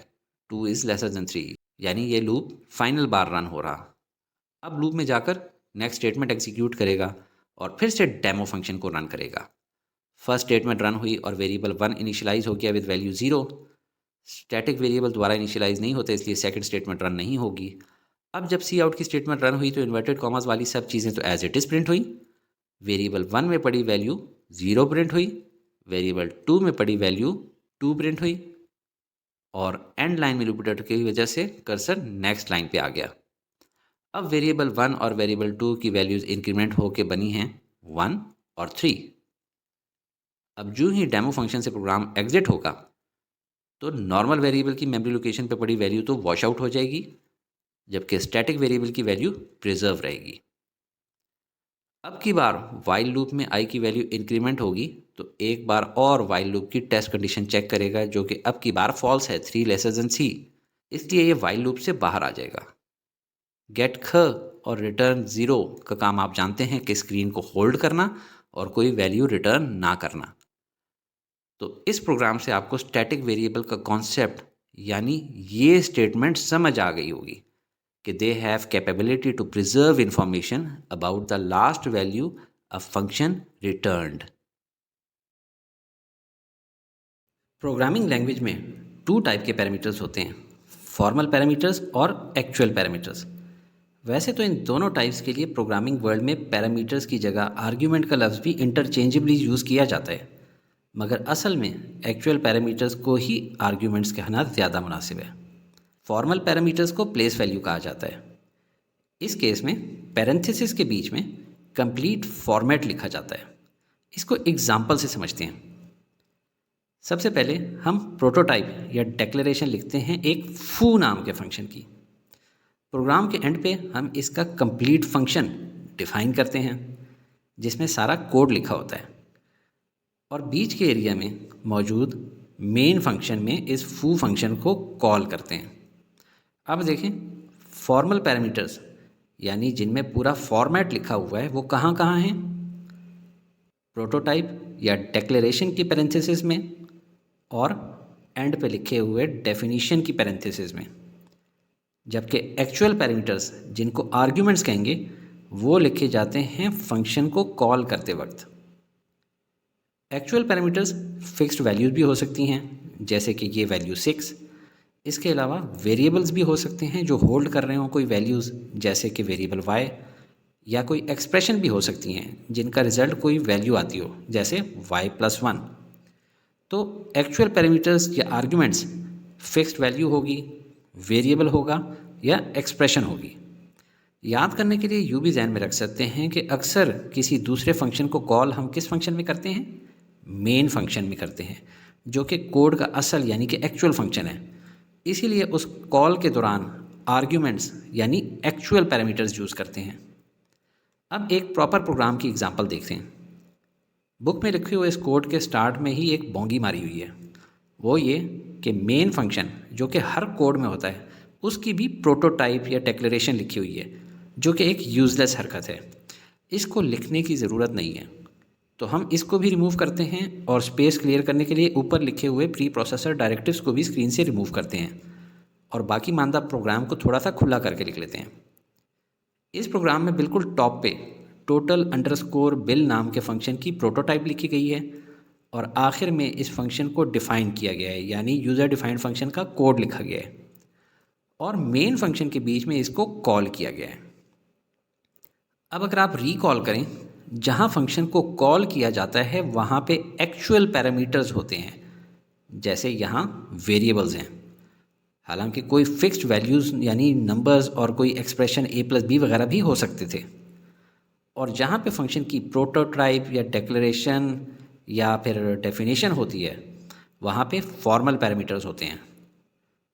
2 इज़ लेसर देन 3, यानी ये लूप फाइनल बार रन हो रहा। अब लूप में जाकर नेक्स्ट स्टेटमेंट एग्जीक्यूट करेगा और फिर से डेमो फंक्शन को रन करेगा। फर्स्ट स्टेटमेंट रन हुई और वेरिएबल 1 इनिशियलाइज हो गया विद वैल्यू 0। स्टैटिक वेरिएबल दोबारा इनिशियलाइज नहीं होता, इसलिए सेकंड स्टेटमेंट रन नहीं होगी। अब जब सी आउट की स्टेटमेंट रन हुई तो इन्वर्टेड कॉमास वाली सब चीज़ें तो एज इट इज़ प्रिंट हुई। वेरिएबल 1 में पड़ी वैल्यू 0 प्रिंट हुई, वेरिएबल 2 में पड़ी वैल्यू 2 प्रिंट हुई और एंड लाइन मैनिपुलेटर की वजह से कर्सर नेक्स्ट लाइन पे आ गया। अब वेरिएबल 1 और वेरिएबल 2 की वैल्यूज़ इंक्रीमेंट होके बनी हैं 1 और 3। अब जो ही डेमो फंक्शन से प्रोग्राम एग्जिट होगा तो नॉर्मल वेरिएबल की मेमोरी लोकेशन पे पड़ी वैल्यू तो वॉश आउट हो जाएगी, जबकि स्टैटिक वेरिएबल की वैल्यू प्रिजर्व रहेगी। अब की बार वाइल लूप में आई की वैल्यू इंक्रीमेंट होगी तो एक बार और वाइल लूप की टेस्ट कंडीशन चेक करेगा, जो कि अब की बार फॉल्स है, 3 लेसर देन सी, इसलिए ये वाइल लूप से बाहर आ जाएगा। गेट ख और रिटर्न 0 का काम आप जानते हैं कि स्क्रीन को होल्ड करना और कोई वैल्यू रिटर्न ना करना। तो इस प्रोग्राम से आपको स्टैटिक वेरिएबल का कॉन्सेप्ट यानी ये स्टेटमेंट समझ आ गई होगी कि they have capability to preserve information about the last value a function returned। Programming language में 2 टाइप के पैरामीटर्स होते हैं, फॉर्मल पैरामीटर्स और एक्चुअल पैरामीटर्स। वैसे तो इन दोनों टाइप्स के लिए प्रोग्रामिंग वर्ल्ड में पैरामीटर्स की जगह आर्ग्यूमेंट का लफ्ज़ भी इंटरचेंजेबली यूज़ किया जाता है, मगर असल में एक्चुअल पैरामीटर्स को ही आर्ग्यूमेंट्स कहना ज़्यादा मुनासिब है। फॉर्मल पैरामीटर्स को प्लेस वैल्यू कहा जाता है। इस केस में पैरेंथेसिस के बीच में कंप्लीट फॉर्मेट लिखा जाता है। इसको एग्जाम्पल से समझते हैं। सबसे पहले हम प्रोटोटाइप या डेक्लेरेशन लिखते हैं एक फू नाम के फंक्शन की। प्रोग्राम के एंड पे हम इसका कंप्लीट फंक्शन डिफाइन करते हैं जिसमें सारा कोड लिखा होता है और बीच के एरिया में मौजूद मेन फंक्शन में इस फू फंक्शन को कॉल करते हैं। अब देखें, फॉर्मल पैरामीटर्स यानी जिनमें पूरा फॉर्मेट लिखा हुआ है वो कहाँ कहाँ हैं? प्रोटोटाइप या डेक्लेरेशन की पैरेंथेसिस में और एंड पे लिखे हुए डेफिनीशन की पैरेंथेसिस में, जबकि एक्चुअल पैरामीटर्स जिनको आर्ग्यूमेंट्स कहेंगे वो लिखे जाते हैं फंक्शन को कॉल करते वक्त। एक्चुअल पैरामीटर्स फिक्स्ड वैल्यूज़ भी हो सकती हैं, जैसे कि ये वैल्यू 6। इसके अलावा वेरिएबल्स भी हो सकते हैं जो होल्ड कर रहे हों कोई वैल्यूज़, जैसे कि वेरिएबल y, या कोई एक्सप्रेशन भी हो सकती हैं जिनका रिज़ल्ट कोई वैल्यू आती हो, जैसे y+1। तो एक्चुअल पैरामीटर्स या आर्ग्यूमेंट्स फिक्स्ड वैल्यू होगी, वेरिएबल होगा या एक्सप्रेशन होगी। याद करने के लिए यूँ भी ध्यान में रख सकते हैं कि अक्सर किसी दूसरे फंक्शन को कॉल हम किस फंक्शन में करते हैं? मेन फंक्शन में करते हैं, जो कि कोड का असल यानी कि एक्चुअल फंक्शन है। इसीलिए उस कॉल के दौरान आर्ग्यूमेंट्स यानी एक्चुअल पैरामीटर्स यूज़ करते हैं। अब एक प्रॉपर प्रोग्राम की एग्जांपल देखते हैं। बुक में लिखे हुए इस कोड के स्टार्ट में ही एक बोंगी मारी हुई है, वो ये कि मेन फंक्शन जो कि हर कोड में होता है उसकी भी प्रोटोटाइप या डेक्लेरेशन लिखी हुई है, जो कि एक यूज़लेस हरकत है। इसको लिखने की ज़रूरत नहीं है, तो हम इसको भी रिमूव करते हैं और स्पेस क्लियर करने के लिए ऊपर लिखे हुए प्री प्रोसेसर डायरेक्टिव्स को भी स्क्रीन से रिमूव करते हैं और बाकी मानदा प्रोग्राम को थोड़ा सा खुला करके लिख लेते हैं। इस प्रोग्राम में बिल्कुल टॉप पे total_bill नाम के फंक्शन की प्रोटोटाइप लिखी गई है और आखिर में इस फंक्शन को डिफ़ाइन किया गया है, यानी यूज़र डिफाइंड फंक्शन का कोड लिखा गया है और मेन फंक्शन के बीच में इसको कॉल किया गया है। अब अगर आप रिकॉल करें, जहाँ फंक्शन को कॉल किया जाता है वहाँ पे एक्चुअल पैरामीटर्स होते हैं, जैसे यहाँ वेरिएबल्स हैं। हालांकि कोई फिक्स्ड वैल्यूज़ यानी नंबर्स और कोई एक्सप्रेशन a+b वगैरह भी हो सकते थे। और जहाँ पे फंक्शन की प्रोटोटाइप या डेक्लरेशन या फिर डेफिनेशन होती है, वहाँ पे फॉर्मल पैरामीटर्स होते हैं,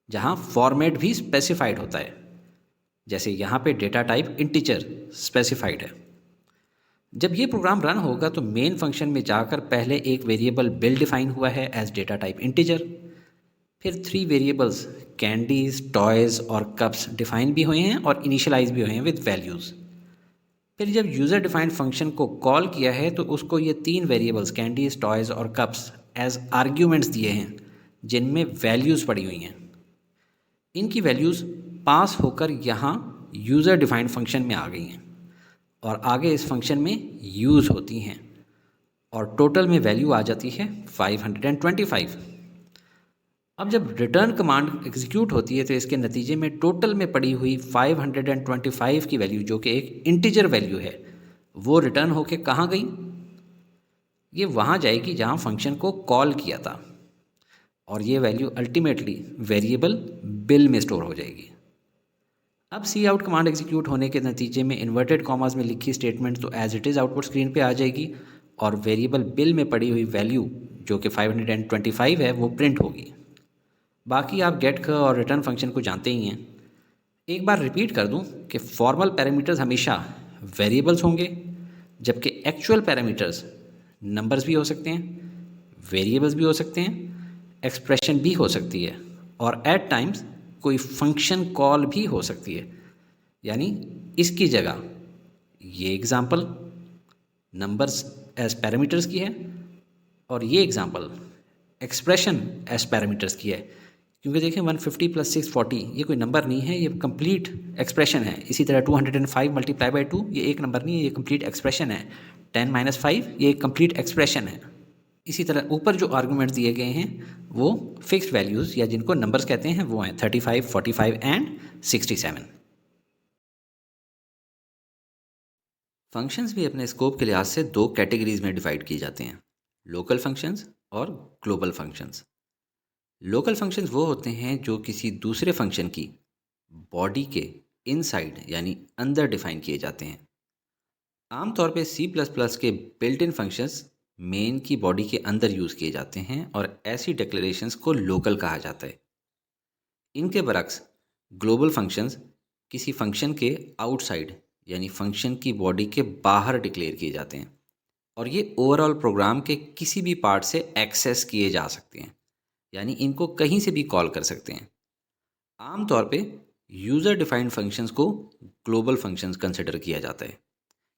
जहाँ फॉर्मेट भी स्पेसिफाइड होता है। जैसे यहाँ पे डेटा टाइप इंटीजर स्पेसिफाइड है। जब ये प्रोग्राम रन होगा तो मेन फंक्शन में जाकर पहले एक वेरिएबल बिल डिफाइन हुआ है एज डेटा टाइप इंटीजर, फिर 3 वेरिएबल्स कैंडीज, टॉयज़ और कप्स डिफाइन भी हुए हैं और इनिशियलाइज भी हुए हैं विद वैल्यूज़। फिर जब यूज़र डिफाइंड फंक्शन को कॉल किया है तो उसको ये 3 वेरिएबल्स कैंडीज, टॉयज़ और कप्स एज आर्ग्यूमेंट्स दिए हैं, जिनमें वैल्यूज़ पड़ी हुई हैं। इनकी वैल्यूज़ पास होकर यहाँ यूज़र डिफाइंड फंक्शन में आ गई हैं और आगे इस फंक्शन में यूज़ होती हैं और टोटल में वैल्यू आ जाती है 525। अब जब रिटर्न कमांड एग्जीक्यूट होती है तो इसके नतीजे में टोटल में पड़ी हुई 525 की वैल्यू, जो कि एक इंटीजर वैल्यू है, वो रिटर्न होके कहाँ गई? ये वहाँ जाएगी जहाँ फंक्शन को कॉल किया था और ये वैल्यू अल्टीमेटली वेरिएबल बिल में स्टोर हो जाएगी। अब सी आउट कमांड एग्जीक्यूट होने के नतीजे में इन्वर्टेड कॉमास में लिखी स्टेटमेंट तो as it is output screen पे आ जाएगी और वेरिएबल बिल में पड़ी हुई वैल्यू जो कि 525 है वो प्रिंट होगी। बाकी आप गेट और रिटर्न फंक्शन को जानते ही हैं। एक बार रिपीट कर दूं कि फॉर्मल पैरामीटर्स हमेशा वेरिएबल्स होंगे, जबकि एक्चुअल पैरामीटर्स नंबर्स भी हो सकते हैं, वेरिएबल्स भी हो सकते हैं, एक्सप्रेशन भी हो सकती है और एट टाइम्स कोई फंक्शन कॉल भी हो सकती है। यानी इसकी जगह ये एग्ज़ाम्पल नंबर्स एज पैरामीटर्स की है और ये एग्ज़ाम्पल एक्सप्रेशन एज पैरामीटर्स की है, क्योंकि देखिए 150 + 640 ये कोई नंबर नहीं है, ये कंप्लीट एक्सप्रेशन है। इसी तरह 205 × 2 ये एक नंबर नहीं है, ये कंप्लीट एक्सप्रेशन है। 10 - 5 ये एक कंप्लीट एक्सप्रेशन है। इसी तरह ऊपर जो आर्गूमेंट दिए गए हैं वो फिक्स्ड वैल्यूज़ या जिनको नंबर्स कहते हैं वो हैं 35, 45 एंड 67। फंक्शंस भी अपने स्कोप के लिहाज से 2 कैटेगरीज में डिवाइड किए जाते हैं, लोकल फंक्शंस और ग्लोबल फंक्शंस। लोकल फंक्शंस वो होते हैं जो किसी दूसरे फंक्शन की बॉडी के इनसाइड यानी अंदर डिफाइन किए जाते हैं। आमतौर पे C++ के बिल्ट इन फंक्शंस मेन की बॉडी के अंदर यूज़ किए जाते हैं और ऐसी डिक्लेरेशंस को लोकल कहा जाता है। इनके बरक्स ग्लोबल फंक्शंस किसी फंक्शन के आउटसाइड यानी फंक्शन की बॉडी के बाहर डिक्लेयर किए जाते हैं और ये ओवरऑल प्रोग्राम के किसी भी पार्ट से एक्सेस किए जा सकते हैं, यानी इनको कहीं से भी कॉल कर सकते हैं। आमतौर पे यूज़र डिफाइंड फंक्शंस को ग्लोबल फंक्शंस कंसिडर किया जाता है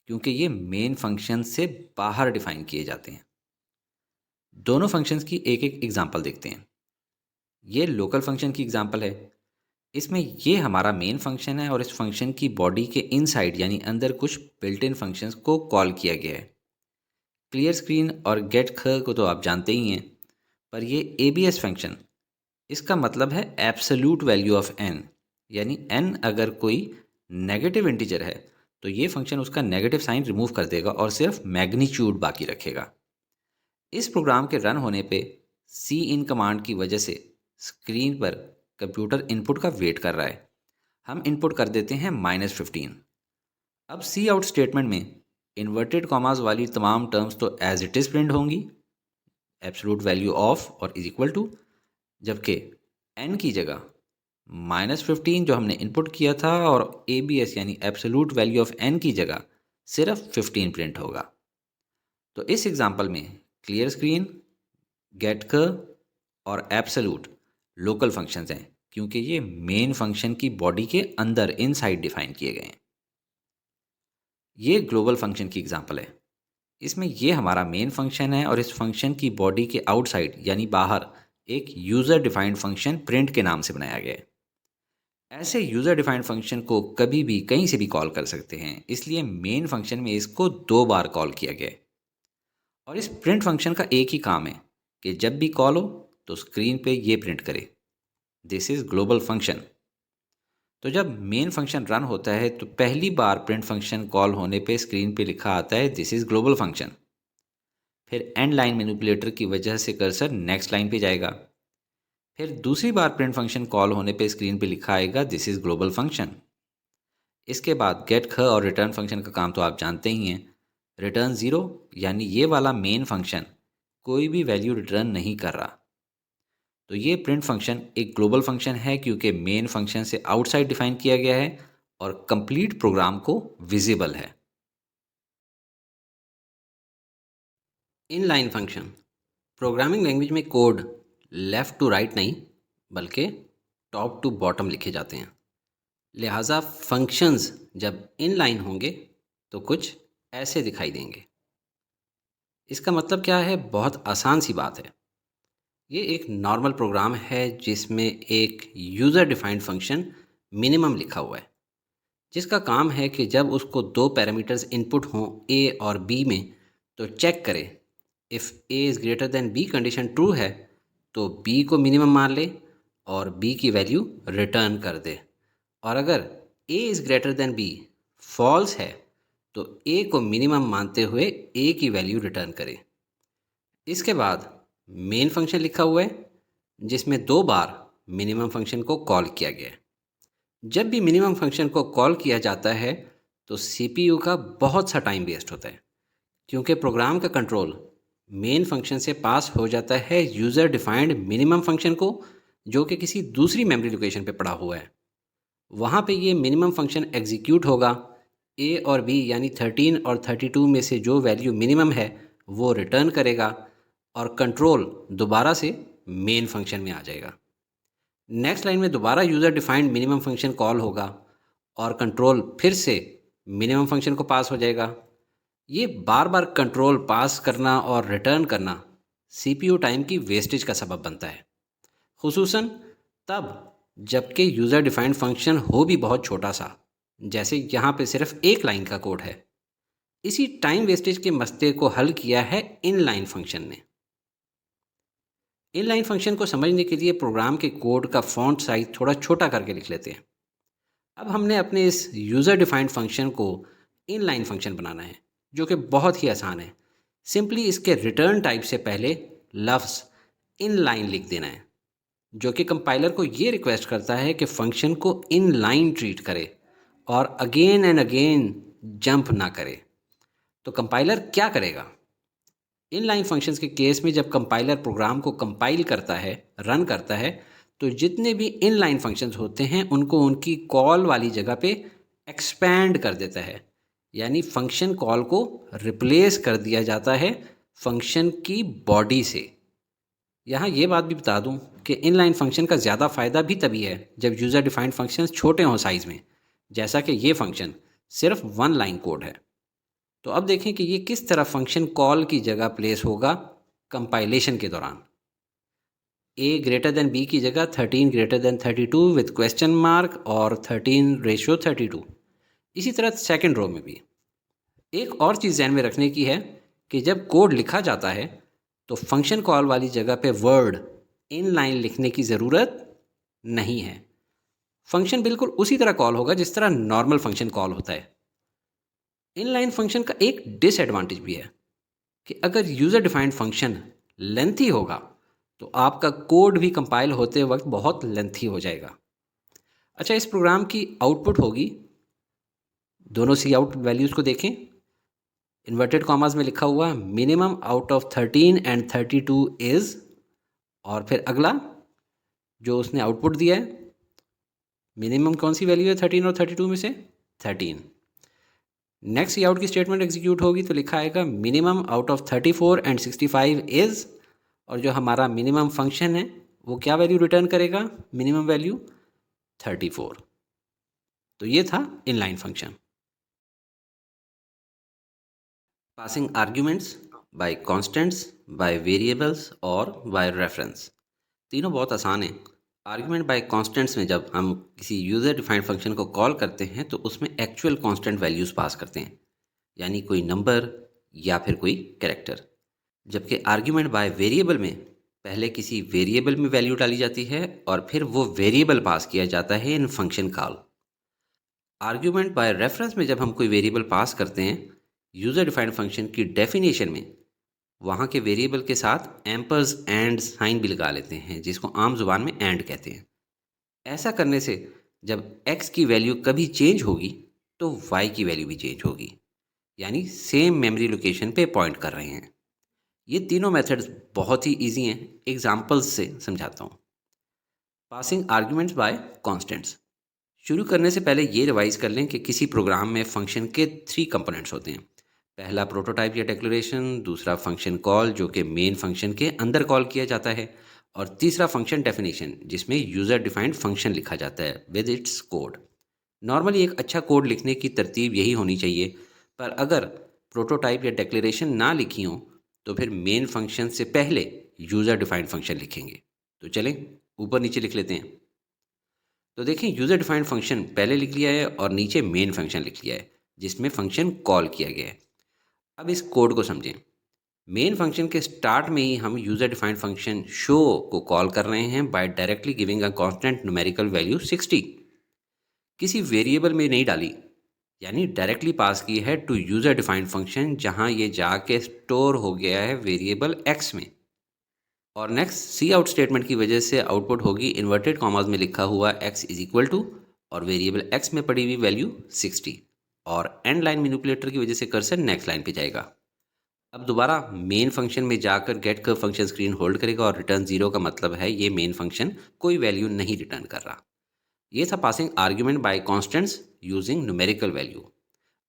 क्योंकि ये मेन फंक्शन से बाहर डिफाइन किए जाते हैं। दोनों फंक्शंस की एक एक एग्जांपल देखते हैं। ये लोकल फंक्शन की एग्जांपल है। इसमें ये हमारा मेन फंक्शन है और इस फंक्शन की बॉडी के इनसाइड यानी अंदर कुछ बिल्ट इन फंक्शंस को कॉल किया गया है। क्लियर स्क्रीन और गेट को तो आप जानते ही हैं, पर ये ABS फंक्शन, इसका मतलब है एब्सोल्यूट वैल्यू ऑफ n, यानी n अगर कोई नेगेटिव इंटीजर है तो ये फंक्शन उसका नेगेटिव साइन रिमूव कर देगा और सिर्फ मैग्नीट्यूड बाकी रखेगा। इस प्रोग्राम के रन होने पे cin कमांड की वजह से स्क्रीन पर कंप्यूटर इनपुट का वेट कर रहा है। हम इनपुट कर देते हैं -15। अब सी आउट स्टेटमेंट में इन्वर्टेड कॉमास वाली तमाम टर्म्स तो एज इट इज़ प्रिंट होंगी, एब्सोल्यूट वैल्यू ऑफ और इज इक्वल टू, जबकि n की जगह -15 जो हमने इनपुट किया था और ABS यानी एब्सोल्यूट वैल्यू ऑफ n की जगह सिर्फ 15 प्रिंट होगा। तो इस एग्जांपल में क्लियर स्क्रीन, गेट और एब्सोल्यूट लोकल फंक्शंस हैं क्योंकि ये मेन फंक्शन की बॉडी के अंदर इनसाइड डिफाइन किए गए हैं। ये ग्लोबल फंक्शन की एग्जांपल है। इसमें ये हमारा मेन फंक्शन है और इस फंक्शन की बॉडी के आउटसाइड यानी बाहर एक यूज़र डिफाइंड फंक्शन प्रिंट के नाम से बनाया गया है। ऐसे यूज़र डिफाइंड फंक्शन को कभी भी कहीं से भी कॉल कर सकते हैं, इसलिए मेन फंक्शन में इसको 2 बार कॉल किया गया है। और इस प्रिंट फंक्शन का एक ही काम है कि जब भी कॉल हो तो स्क्रीन पे ये प्रिंट करे, दिस इज़ ग्लोबल फंक्शन। तो जब मेन फंक्शन रन होता है तो पहली बार प्रिंट फंक्शन कॉल होने पे स्क्रीन पे लिखा आता है दिस इज़ ग्लोबल फंक्शन। फिर एंड लाइन मैनिपुलेटर की वजह से कर्सर नेक्स्ट लाइन पे जाएगा। फिर दूसरी बार प्रिंट फंक्शन कॉल होने पे स्क्रीन पे लिखा आएगा दिस इज़ ग्लोबल फंक्शन। इसके बाद गेट ख और रिटर्न फंक्शन का काम तो आप जानते ही हैं। रिटर्न ज़ीरो यानी ये वाला मेन फंक्शन कोई भी वैल्यू रिटर्न नहीं कर रहा। तो ये प्रिंट फंक्शन एक ग्लोबल फंक्शन है क्योंकि मेन फंक्शन से आउटसाइड डिफाइन किया गया है और कंप्लीट प्रोग्राम को विजिबल है। इनलाइन फंक्शन प्रोग्रामिंग लैंग्वेज में कोड लेफ़्ट टू राइट नहीं बल्कि टॉप टू बॉटम लिखे जाते हैं। लिहाजा फंक्शंस जब इनलाइन होंगे तो कुछ ऐसे दिखाई देंगे। इसका मतलब क्या है? बहुत आसान सी बात है। ये एक नॉर्मल प्रोग्राम है जिसमें एक यूज़र डिफाइंड फंक्शन मिनिमम लिखा हुआ है, जिसका काम है कि जब उसको दो पैरामीटर्स इनपुट हों ए और बी में तो चेक करे if a is greater than b condition true है तो बी को मिनिमम मान ले और बी की वैल्यू रिटर्न कर दे, और अगर a is greater than b false है तो ए को मिनिमम मानते हुए ए की वैल्यू रिटर्न करे। इसके बाद मेन फंक्शन लिखा हुआ है जिसमें दो बार मिनिमम फंक्शन को कॉल किया गया है। जब भी मिनिमम फंक्शन को कॉल किया जाता है तो सीपीयू का बहुत सा टाइम वेस्ट होता है क्योंकि प्रोग्राम का कंट्रोल मेन फंक्शन से पास हो जाता है यूज़र डिफाइंड मिनिमम फंक्शन को, जो कि किसी दूसरी मेमोरी लोकेशन पे पड़ा हुआ है। वहाँ पे ये मिनिमम फंक्शन एग्जीक्यूट होगा। ए और बी यानी 13 और 32 में से जो वैल्यू मिनिमम है वो रिटर्न करेगा और कंट्रोल दोबारा से मेन फंक्शन में आ जाएगा। नेक्स्ट लाइन में दोबारा user defined minimum function call होगा और कंट्रोल फिर से मिनिमम फंक्शन को पास हो जाएगा। ये बार बार कंट्रोल पास करना और रिटर्न करना सीपीयू टाइम की वेस्टेज का सबब बनता है, खुसूसन तब जबकि यूज़र डिफाइंड फंक्शन हो भी बहुत छोटा सा, जैसे यहाँ पे सिर्फ एक लाइन का कोड है। इसी टाइम वेस्टेज के मसले को हल किया है इनलाइन फंक्शन ने। इनलाइन फंक्शन को समझने के लिए प्रोग्राम के कोड का फॉन्ट साइज थोड़ा छोटा करके लिख लेते हैं। अब हमने अपने इस यूज़र डिफाइंड फंक्शन को इनलाइन फंक्शन बनाना है, जो कि बहुत ही आसान है। सिंपली इसके रिटर्न टाइप से पहले लफ्ज़ इनलाइन लिख देना है, जो कि कंपाइलर को ये रिक्वेस्ट करता है कि फंक्शन को इनलाइन ट्रीट करे और अगेन एंड अगेन जंप ना करे। तो कंपाइलर क्या करेगा? इनलाइन फंक्शंस के केस में जब कंपाइलर प्रोग्राम को कंपाइल करता है, रन करता है, तो जितने भी इनलाइन फंक्शंस होते हैं उनको उनकी कॉल वाली जगह पे एक्सपैंड कर देता है, यानी फंक्शन कॉल को रिप्लेस कर दिया जाता है फंक्शन की बॉडी से। यहाँ ये बात भी बता दूँ कि इनलाइन फंक्शन का ज़्यादा फ़ायदा भी तभी है जब यूज़र डिफाइंड फंक्शंस छोटे हों साइज़ में, जैसा कि ये फंक्शन सिर्फ 1 लाइन कोड है। तो अब देखें कि ये किस तरह फंक्शन कॉल की जगह प्लेस होगा कंपाइलेशन के दौरान। ए ग्रेटर देन बी की जगह 13 greater than 32 with question mark और 13:32। इसी तरह सेकंड रो में भी एक और चीज़ ध्यान में रखने की है कि जब कोड लिखा जाता है तो फंक्शन कॉल वाली जगह पे वर्ड इन लाइन लिखने की ज़रूरत नहीं है। फंक्शन बिल्कुल उसी तरह कॉल होगा जिस तरह नॉर्मल फंक्शन कॉल होता है। इनलाइन फंक्शन का एक डिसएडवांटेज भी है कि अगर यूज़र डिफाइंड फंक्शन लेंथी होगा तो आपका कोड भी कंपाइल होते वक्त बहुत लेंथी हो जाएगा। अच्छा, इस प्रोग्राम की आउटपुट होगी, दोनों सी आउट वैल्यूज़ को देखें। इन्वर्टेड कॉमास में लिखा हुआ minimum out of 13 and 32 is, और फिर अगला जो उसने आउटपुट दिया है, मिनिमम कौन सी वैल्यू है 13 और 32 में से? 13। नेक्स्ट सी आउट की स्टेटमेंट एग्जीक्यूट होगी तो लिखा आएगा minimum out of 34 and 65 is, और जो हमारा मिनिमम फंक्शन है वो क्या वैल्यू रिटर्न करेगा? Minimum value 34। तो ये था inline function. Passing arguments by constants, by variables और बाय रेफरेंस, तीनों बहुत आसान है। आर्ग्यूमेंट बाय कॉन्स्टेंट्स में जब हम किसी यूज़र डिफाइंड फंक्शन को कॉल करते हैं तो उसमें एक्चुअल कांस्टेंट वैल्यूज़ पास करते हैं, यानी कोई नंबर या फिर कोई कैरेक्टर। जबकि आर्ग्यूमेंट बाय वेरिएबल में पहले किसी वेरिएबल में वैल्यू डाली जाती है और फिर वो वेरिएबल पास किया जाता है in function call. Argument by reference में जब हम कोई वेरिएबल पास करते हैं यूज़र डिफाइंड फंक्शन की डेफिनेशन में वहाँ के वेरिएबल के साथ एम्पर्स एंड साइन भी लगा लेते हैं, जिसको आम जुबान में एंड कहते हैं। ऐसा करने से जब x की वैल्यू कभी चेंज होगी तो y की वैल्यू भी चेंज होगी, यानी सेम मेमोरी लोकेशन पे पॉइंट कर रहे हैं। ये तीनों मेथड्स बहुत ही इजी हैं, एग्जांपल्स से समझाता हूँ। Passing arguments by constants. शुरू करने से पहले ये रिवाइज कर लें कि किसी प्रोग्राम में फंक्शन के 3 कंपोनेंट्स होते हैं। पहला प्रोटोटाइप या डिक्लेरेशन, दूसरा फंक्शन कॉल जो कि मेन फंक्शन के अंदर कॉल किया जाता है, और तीसरा फंक्शन डेफिनेशन जिसमें यूज़र डिफाइंड फंक्शन लिखा जाता है विद इट्स कोड। नॉर्मली एक अच्छा कोड लिखने की तरतीब यही होनी चाहिए, पर अगर प्रोटोटाइप या डिक्लेरेशन ना लिखी हो तो फिर मेन फंक्शन से पहले यूज़र डिफाइंड फंक्शन लिखेंगे। तो चलें ऊपर नीचे लिख लेते हैं। तो देखें, यूज़र डिफाइंड फंक्शन पहले लिख लिया है और नीचे मेन फंक्शन लिख लिया है जिसमें फंक्शन कॉल किया गया है। अब इस कोड को समझें। मेन फंक्शन के स्टार्ट में ही हम यूज़र डिफाइंड फंक्शन शो को कॉल कर रहे हैं by directly giving a constant numerical value 60। किसी वेरिएबल में नहीं डाली, यानी डायरेक्टली पास की है टू यूज़र डिफाइंड फंक्शन, जहां ये जाके स्टोर हो गया है वेरिएबल x में। और नेक्स्ट सी आउट स्टेटमेंट की वजह से आउटपुट होगी इन्वर्टेड कॉमास में लिखा हुआ x इज इक्वल टू और वेरिएबल x में पड़ी हुई वैल्यू 60, और एंड लाइन मैनिपुलेटर की वजह से कर्सर नेक्स्ट लाइन पे जाएगा। अब दोबारा मेन फंक्शन में जाकर get curve function screen hold करेगा और रिटर्न 0 का मतलब है ये मेन फंक्शन कोई वैल्यू नहीं रिटर्न कर रहा। ये था passing argument by constants using numerical value.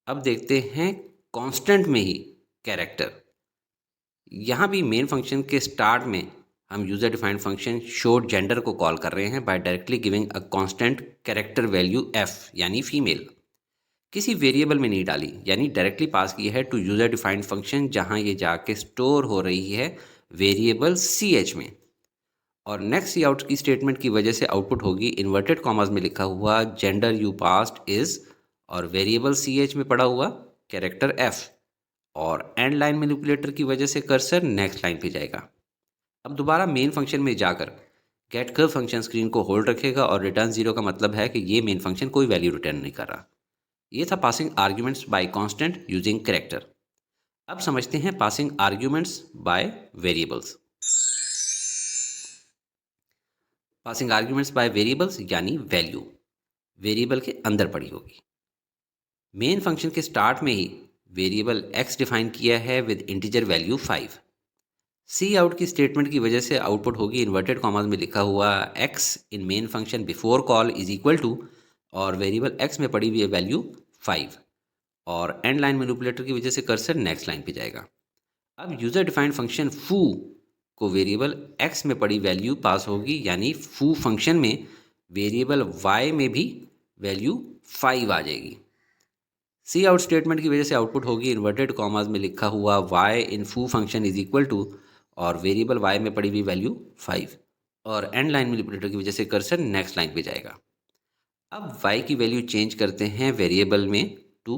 अब देखते हैं कांस्टेंट में ही कैरेक्टर। यहाँ भी मेन फंक्शन के स्टार्ट में हम user defined function show gender को कॉल कर रहे हैं by directly giving a constant character value f, यानी फीमेल। किसी वेरिएबल में नहीं डाली, यानी डायरेक्टली पास की है टू यूज़र डिफाइंड फंक्शन, जहां ये जाके स्टोर हो रही है वेरिएबल ch में। और नेक्स्ट सी आउट की स्टेटमेंट की वजह से आउटपुट होगी इन्वर्टेड कॉमास में लिखा हुआ जेंडर यू पास्ट इज और वेरिएबल ch में पड़ा हुआ कैरेक्टर f, और एंड लाइन मैनिपुलेटर की वजह से कर्सर नेक्स्ट लाइन पे जाएगा। अब दोबारा मेन फंक्शन में जाकर गेट कर्व फंक्शन स्क्रीन को होल्ड रखेगा और रिटर्न 0 का मतलब है कि ये मेन फंक्शन कोई वैल्यू रिटर्न नहीं कर रहा। ये था passing arguments by constant using character. अब समझते हैं passing arguments by variables. Passing arguments by variables यानी वैल्यू वेरिएबल के अंदर पड़ी होगी। मेन फंक्शन के स्टार्ट में ही वेरिएबल x डिफाइन किया है with integer value 5। C out की स्टेटमेंट की वजह से आउटपुट होगी इन्वर्टेड कॉमास में लिखा हुआ x in main function before call is equal to और वेरिएबल x में पड़ी हुई है वैल्यू 5, और एंड लाइन मैनिपुलेटर की वजह से कर्सर नेक्स्ट लाइन पे जाएगा। अब यूज़र डिफाइंड फंक्शन फू को वेरिएबल x में पड़ी वैल्यू पास होगी, यानी फू फंक्शन में वेरिएबल y में भी वैल्यू 5 आ जाएगी। सी आउट स्टेटमेंट की वजह से आउटपुट होगी इन्वर्टेड कॉमास में लिखा हुआ y इन फू फंक्शन इज इक्वल टू और वेरिएबल y में पड़ी हुई वैल्यू 5, और एंड लाइन मैनिपुलेटर की वजह से कर्सर नेक्स्ट लाइन पे जाएगा। अब y की वैल्यू चेंज करते हैं वेरिएबल में टू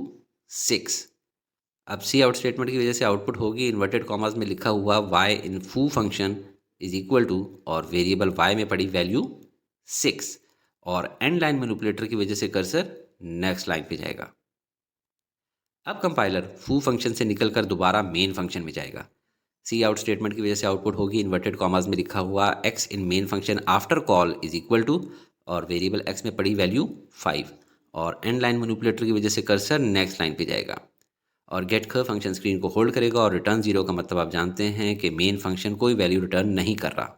6। अब सी आउट स्टेटमेंट की वजह से आउटपुट होगी इन्वर्टेड कॉमास में लिखा हुआ y इन फू फंक्शन इज इक्वल टू और वेरिएबल y में पड़ी वैल्यू 6, और एंड लाइन मैनिपुलेटर की वजह से कर्सर नेक्स्ट लाइन पे जाएगा। अब कंपाइलर फू फंक्शन से निकलकर दोबारा मेन फंक्शन में जाएगा। सी आउट स्टेटमेंट की वजह से आउटपुट होगी इन्वर्टेड कॉमास में लिखा हुआ x in main function after call is equal to और वेरिएबल x में पड़ी वैल्यू 5, और एंड लाइन मैनिपुलेटर की वजह से कर्सर नेक्स्ट लाइन पे जाएगा और गेट कर्व फंक्शन स्क्रीन को होल्ड करेगा और रिटर्न 0 का मतलब आप जानते हैं कि मेन फंक्शन कोई वैल्यू रिटर्न नहीं कर रहा।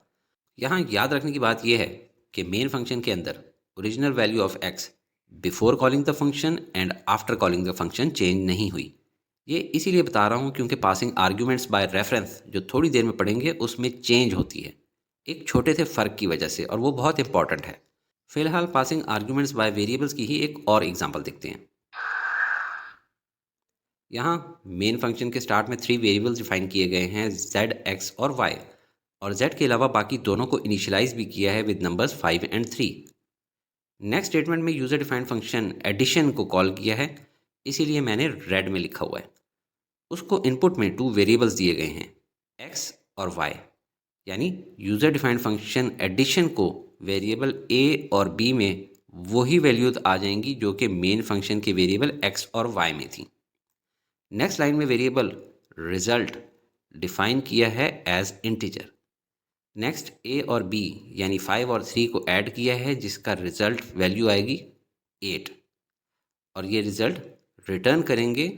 यहाँ याद रखने की बात यह है कि मेन फंक्शन के अंदर original value of x before calling the function and after calling the function change नहीं हुई। ये इसीलिए बता रहा हूँ क्योंकि पासिंग आर्ग्यूमेंट्स बाय रेफरेंस जो थोड़ी देर में पढ़ेंगे उसमें चेंज होती है एक छोटे से फ़र्क की वजह से, और वो बहुत इंपॉर्टेंट है। फिलहाल पासिंग आर्ग्यूमेंट्स बाय वेरिएबल्स की ही एक और एग्जांपल देखते हैं। यहाँ मेन फंक्शन के स्टार्ट में 3 वेरिएबल्स डिफाइन किए गए हैं z, x और y, और z के अलावा बाकी दोनों को इनिशियलाइज भी किया है with numbers 5 and 3। Next statement में यूज़र डिफाइंड फंक्शन एडिशन को कॉल किया है, इसीलिए मैंने रेड में लिखा हुआ है। उसको इनपुट में 2 वेरिएबल्स दिए गए हैं एक्स और वाई, यानी यूज़र डिफाइंड फंक्शन एडिशन को वेरिएबल ए और बी में वही वैल्यूज आ जाएंगी जो कि मेन फंक्शन के वेरिएबल एक्स और वाई में थी। नेक्स्ट लाइन में वेरिएबल रिजल्ट डिफाइन किया है एज इंटीजर। नेक्स्ट ए और बी यानी 5 और 3 को ऐड किया है जिसका रिजल्ट वैल्यू आएगी 8, और ये रिजल्ट रिटर्न करेंगे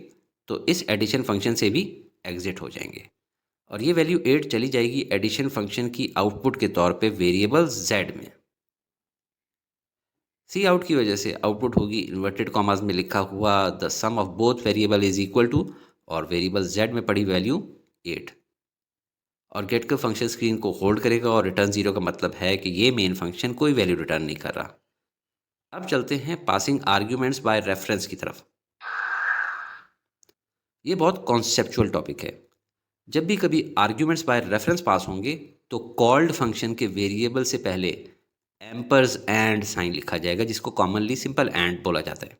तो इस एडिशन फंक्शन से भी एग्जिट हो जाएंगे, और ये वैल्यू 8 चली जाएगी एडिशन फंक्शन की आउटपुट के तौर पे वेरिएबल z में। सी आउट की वजह से आउटपुट होगी इन्वर्टेड कॉमास में लिखा हुआ the sum of both variable is equal to, और वेरिएबल z में पड़ी वैल्यू 8। और गेट का फंक्शन स्क्रीन को होल्ड करेगा और रिटर्न 0 का मतलब है कि ये मेन फंक्शन कोई वैल्यू रिटर्न नहीं कर रहा। अब चलते हैं पासिंग आर्ग्यूमेंट्स बाय रेफरेंस की तरफ। ये बहुत कॉन्सेप्चुअल टॉपिक है। जब भी कभी आर्ग्यूमेंट्स बाय रेफरेंस पास होंगे तो कॉल्ड फंक्शन के वेरिएबल से पहले एम्पर्स एंड साइन लिखा जाएगा, जिसको कॉमनली सिंपल एंड बोला जाता है।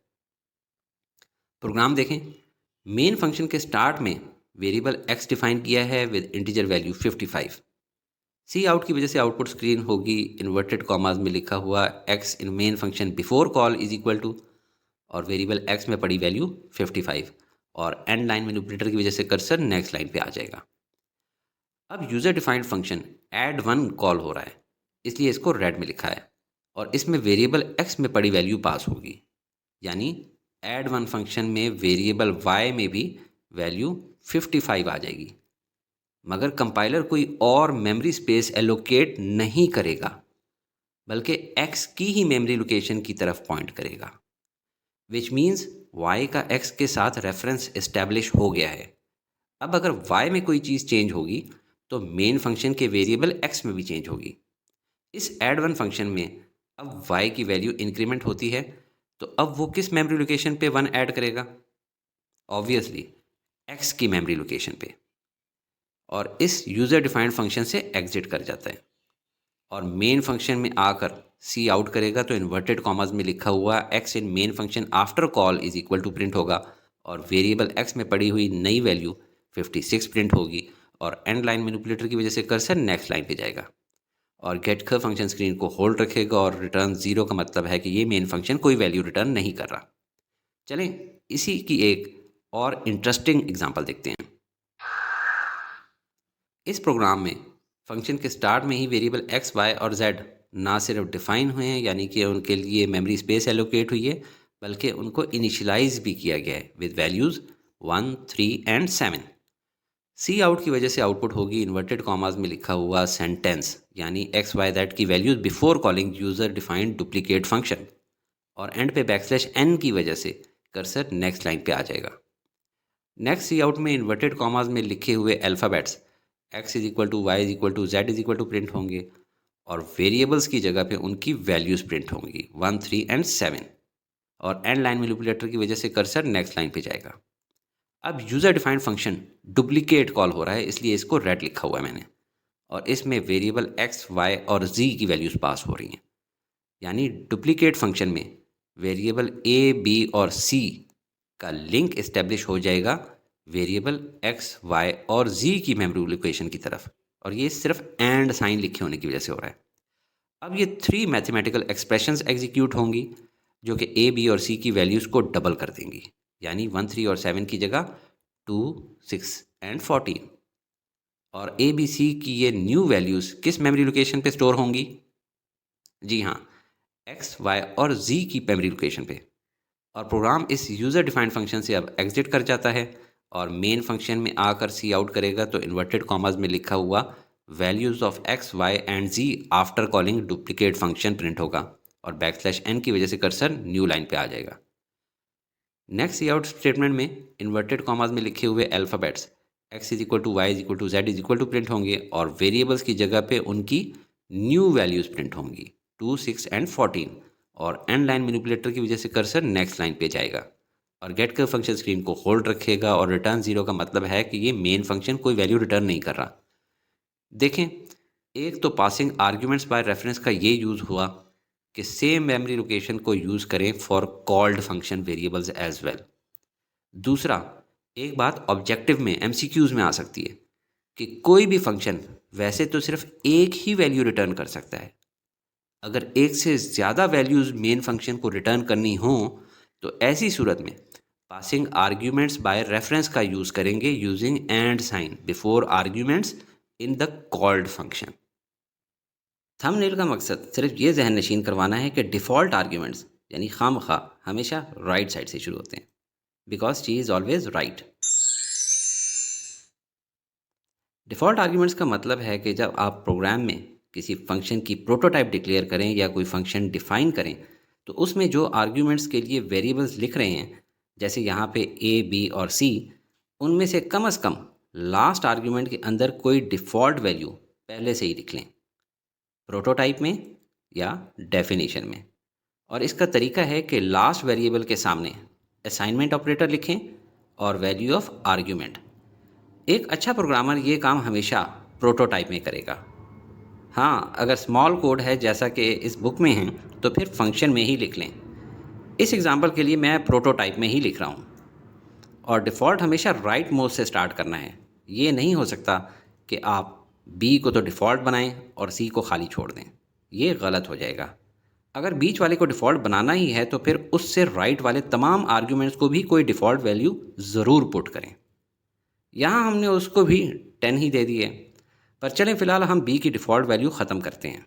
प्रोग्राम देखें। मेन फंक्शन के स्टार्ट में वेरिएबल x डिफाइन किया है with integer value 55। C out की वजह से आउटपुट स्क्रीन होगी इन्वर्टेड कॉमास में लिखा हुआ x in main function before call is equal to, और वेरिएबल x में पड़ी वैल्यू 55, और एंड लाइन मैनिपुलेटर की वजह से कर्सर नेक्स्ट लाइन पे आ जाएगा। अब user defined function add one call हो रहा है, इसलिए इसको रेड में लिखा है, और इसमें वेरिएबल x में पड़ी वैल्यू पास होगी, यानी ऐड वन फंक्शन में वेरिएबल y में भी वैल्यू 55 आ जाएगी। मगर कंपाइलर कोई और मेमोरी स्पेस एलोकेट नहीं करेगा, बल्कि x की ही मेमोरी लोकेशन की तरफ पॉइंट करेगा, विच मीन्स y का x के साथ रेफरेंस इस्टेब्लिश हो गया है। अब अगर y में कोई चीज़ चेंज होगी तो मेन फंक्शन के वेरिएबल x में भी चेंज होगी। इस ऐड वन फंक्शन में अब y की वैल्यू इंक्रीमेंट होती है, तो अब वो किस मेमोरी लोकेशन पे 1 ऐड करेगा? ऑब्वियसली x की मेमोरी लोकेशन पे, और इस यूज़र डिफाइंड फंक्शन से एग्जिट कर जाता है, और मेन फंक्शन में आकर सी आउट करेगा तो इन्वर्टेड कॉमास में लिखा हुआ x in main function after call is equal to print होगा, और वेरिएबल x में पड़ी हुई नई वैल्यू 56 प्रिंट होगी, और एंड लाइन मैनिपुलेटर की वजह से कर्सर नेक्स्ट लाइन पे जाएगा, और गेट कर फंक्शन स्क्रीन को होल्ड रखेगा, और रिटर्न 0 का मतलब है कि ये मेन फंक्शन कोई वैल्यू रिटर्न नहीं कर रहा। चलें इसी की एक और इंटरेस्टिंग एग्जांपल देखते हैं। इस प्रोग्राम में फंक्शन के स्टार्ट में ही वेरिएबल x, y और z ना सिर्फ डिफाइन हुए हैं, यानी कि उनके लिए मेमोरी स्पेस एलोकेट हुई है, बल्कि उनको इनिशियलाइज भी किया गया है with values 1, 3 and 7। C out की वजह से आउटपुट होगी इन्वर्टेड कॉमास में लिखा हुआ सेंटेंस, यानी x, y, z की values before calling user defined duplicate function, और एंड पे \n की वजह से कर्सर नेक्स्ट लाइन पे आ जाएगा। नेक्स्ट सी आउट में इन्वर्टेड कॉमास में लिखे हुए alphabets x is equal to Y is equal to Z is equal to print होंगे, और वेरिएबल्स की जगह पे उनकी वैल्यूज़ प्रिंट होंगी 1, 3 एंड 7, और एंड लाइन मैनिपुलेटर की वजह से कर्सर नेक्स्ट लाइन पे जाएगा। अब user defined function duplicate call हो रहा है, इसलिए इसको रेड लिखा हुआ है मैंने, और इसमें वेरिएबल x, y और z की वैल्यूज़ पास हो रही हैं, यानी डुप्लीकेट फंक्शन में वेरिएबल a, b और c का लिंक इस्टेब्लिश हो जाएगा वेरिएबल x, y और z की मेमोरी लोकेशन की तरफ, और ये सिर्फ एंड साइन लिखे होने की वजह से हो रहा है। अब ये 3 मैथमेटिकल एक्सप्रेशंस एग्जीक्यूट होंगी जो कि a, b और c की वैल्यूज़ को डबल कर देंगी, यानी 1, 3 और 7 की जगह 2, 6 एंड 14, और ए बी सी की ये न्यू वैल्यूज़ किस मेमोरी लोकेशन पे स्टोर होंगी? जी हाँ, एक्स, वाई और जी की मेमोरी लोकेशन पे। और प्रोग्राम इस यूज़र डिफाइंड फंक्शन से अब एग्जिट कर जाता है, और मेन फंक्शन में आकर सी आउट करेगा तो इन्वर्टेड कॉमास में लिखा हुआ values of X, Y and Z after calling duplicate function print होगा, और \n की वजह से कर्सर न्यू लाइन पे आ जाएगा। नेक्स्ट सी आउट स्टेटमेंट में इन्वर्टेड कॉमास में लिखे हुए alphabets x is equal to Y is equal to Z is equal to print होंगे, और वेरिएबल्स की जगह पे उनकी न्यू वैल्यूज़ प्रिंट होंगी 2, 6 एंड 14, और एंड लाइन मैनिपुलेटर की वजह से कर्सर नेक्स्ट लाइन पे जाएगा, और गेट कर फंक्शन स्क्रीन को होल्ड रखेगा, और रिटर्न 0 का मतलब है कि ये मेन फंक्शन कोई वैल्यू रिटर्न नहीं कर रहा। देखें, एक तो पासिंग आर्ग्यूमेंट्स बाय रेफरेंस का ये यूज़ हुआ कि सेम मेमोरी लोकेशन को यूज़ करें for called function variables as well. दूसरा, एक बात ऑब्जेक्टिव में MCQs में आ सकती है कि कोई भी फंक्शन वैसे तो सिर्फ एक ही वैल्यू रिटर्न कर सकता है। अगर एक से ज़्यादा वैल्यूज़ मेन फंक्शन को रिटर्न करनी हो तो ऐसी सूरत में पासिंग आर्ग्यूमेंट्स बाय रेफरेंस का यूज़ करेंगे using and sign before arguments in the called function. Thumbnail का मकसद सिर्फ ये जहन नशीन करवाना है कि डिफ़ॉल्ट आर्ग्यूमेंट्स यानी खामखा हमेशा राइट साइड से शुरू होते हैं, because she is always right. Default arguments का मतलब है कि जब आप प्रोग्राम में किसी फंक्शन की प्रोटोटाइप डिक्लेयर करें या कोई फंक्शन डिफ़ाइन करें तो उसमें जो आर्ग्यूमेंट्स के लिए वेरिएबल्स लिख रहे हैं, जैसे यहाँ पे ए, बी और सी, उनमें से कम लास्ट आर्ग्यूमेंट के अंदर कोई डिफ़ॉल्ट वैल्यू पहले से ही लिख लें, प्रोटोटाइप में या डेफिनेशन में। और इसका तरीका है कि लास्ट वेरिएबल के सामने असाइनमेंट ऑपरेटर लिखें और वैल्यू ऑफ आर्ग्यूमेंट। एक अच्छा प्रोग्रामर ये काम हमेशा प्रोटोटाइप में करेगा। हाँ, अगर स्मॉल कोड है जैसा कि इस बुक में है तो फिर फंक्शन में ही लिख लें। इस एग्जांपल के लिए मैं प्रोटोटाइप में ही लिख रहा हूँ। और डिफ़ॉल्ट हमेशा राइट मोड से स्टार्ट करना है। ये नहीं हो सकता कि आप बी को तो डिफ़ॉल्ट बनाएं और सी को खाली छोड़ दें, ये गलत हो जाएगा। अगर बीच वाले को डिफ़ॉल्ट बनाना ही है तो फिर उससे राइट वाले तमाम आर्ग्यूमेंट्स को भी कोई डिफ़ॉल्ट वैल्यू ज़रूर पुट करें। यहाँ हमने उसको भी 10 ही दे दिए, पर चलें फ़िलहाल हम बी की डिफ़ॉल्ट वैल्यू ख़त्म करते हैं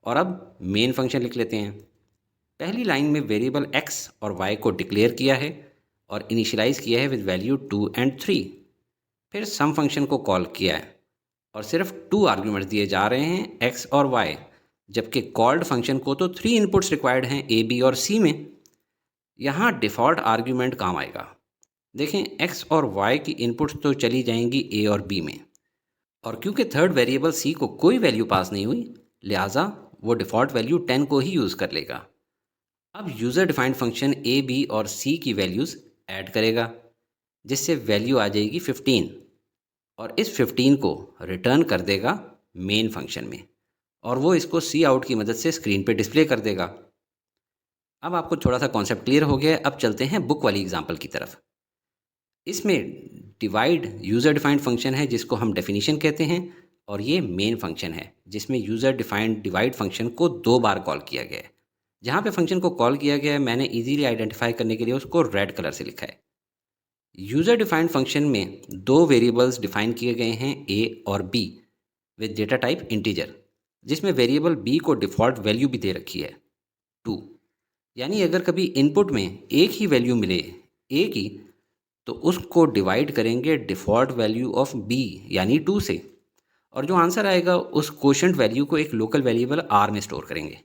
और अब मेन फंक्शन लिख लेते हैं। पहली लाइन में वेरिएबल x और y को डिक्लेयर किया है और इनिशियलाइज़ किया है विद वैल्यू 2 एंड 3। फिर सम फंक्शन को कॉल किया है और सिर्फ 2 आर्ग्यूमेंट्स दिए जा रहे हैं x और y, जबकि कॉल्ड फंक्शन को तो 3 इनपुट्स रिक्वायर्ड हैं a, b और c में। यहाँ डिफ़ॉल्ट आर्ग्यूमेंट काम आएगा। देखें, x और y की इनपुट्स तो चली जाएंगी a और b में, और क्योंकि थर्ड वेरिएबल c को कोई वैल्यू पास नहीं हुई, लिहाजा वो डिफ़ॉल्ट वैल्यू 10 को ही यूज़ कर लेगा। अब user defined function a, b और c की वैल्यूज़ ऐड करेगा, जिससे वैल्यू आ जाएगी 15 और इस 15 को रिटर्न कर देगा मेन फंक्शन में और वो इसको सी आउट की मदद से स्क्रीन पे डिस्प्ले कर देगा। अब आपको थोड़ा सा कॉन्सेप्ट क्लियर हो गया है। अब चलते हैं बुक वाली एग्जांपल की तरफ। इसमें डिवाइड यूज़र डिफाइंड फंक्शन है जिसको हम डेफिनेशन कहते हैं, और ये मेन फंक्शन है जिसमें यूज़र डिफाइंड डिवाइड फंक्शन को 2 बार कॉल किया गया है। जहाँ पे फंक्शन को कॉल किया गया है मैंने इजीली आइडेंटिफाई करने के लिए उसको रेड कलर से लिखा है। यूज़र डिफाइंड फंक्शन में 2 वेरिएबल्स डिफाइन किए गए हैं a और b with data type integer, जिसमें वेरिएबल b को डिफ़ॉल्ट वैल्यू भी दे रखी है 2। यानी अगर कभी इनपुट में एक ही वैल्यू मिले a की तो उसको डिवाइड करेंगे डिफ़ॉल्ट वैल्यू ऑफ b यानी 2 से, और जो आंसर आएगा उस कोशेंट वैल्यू को एक लोकल वेरिएबल r में स्टोर करेंगे।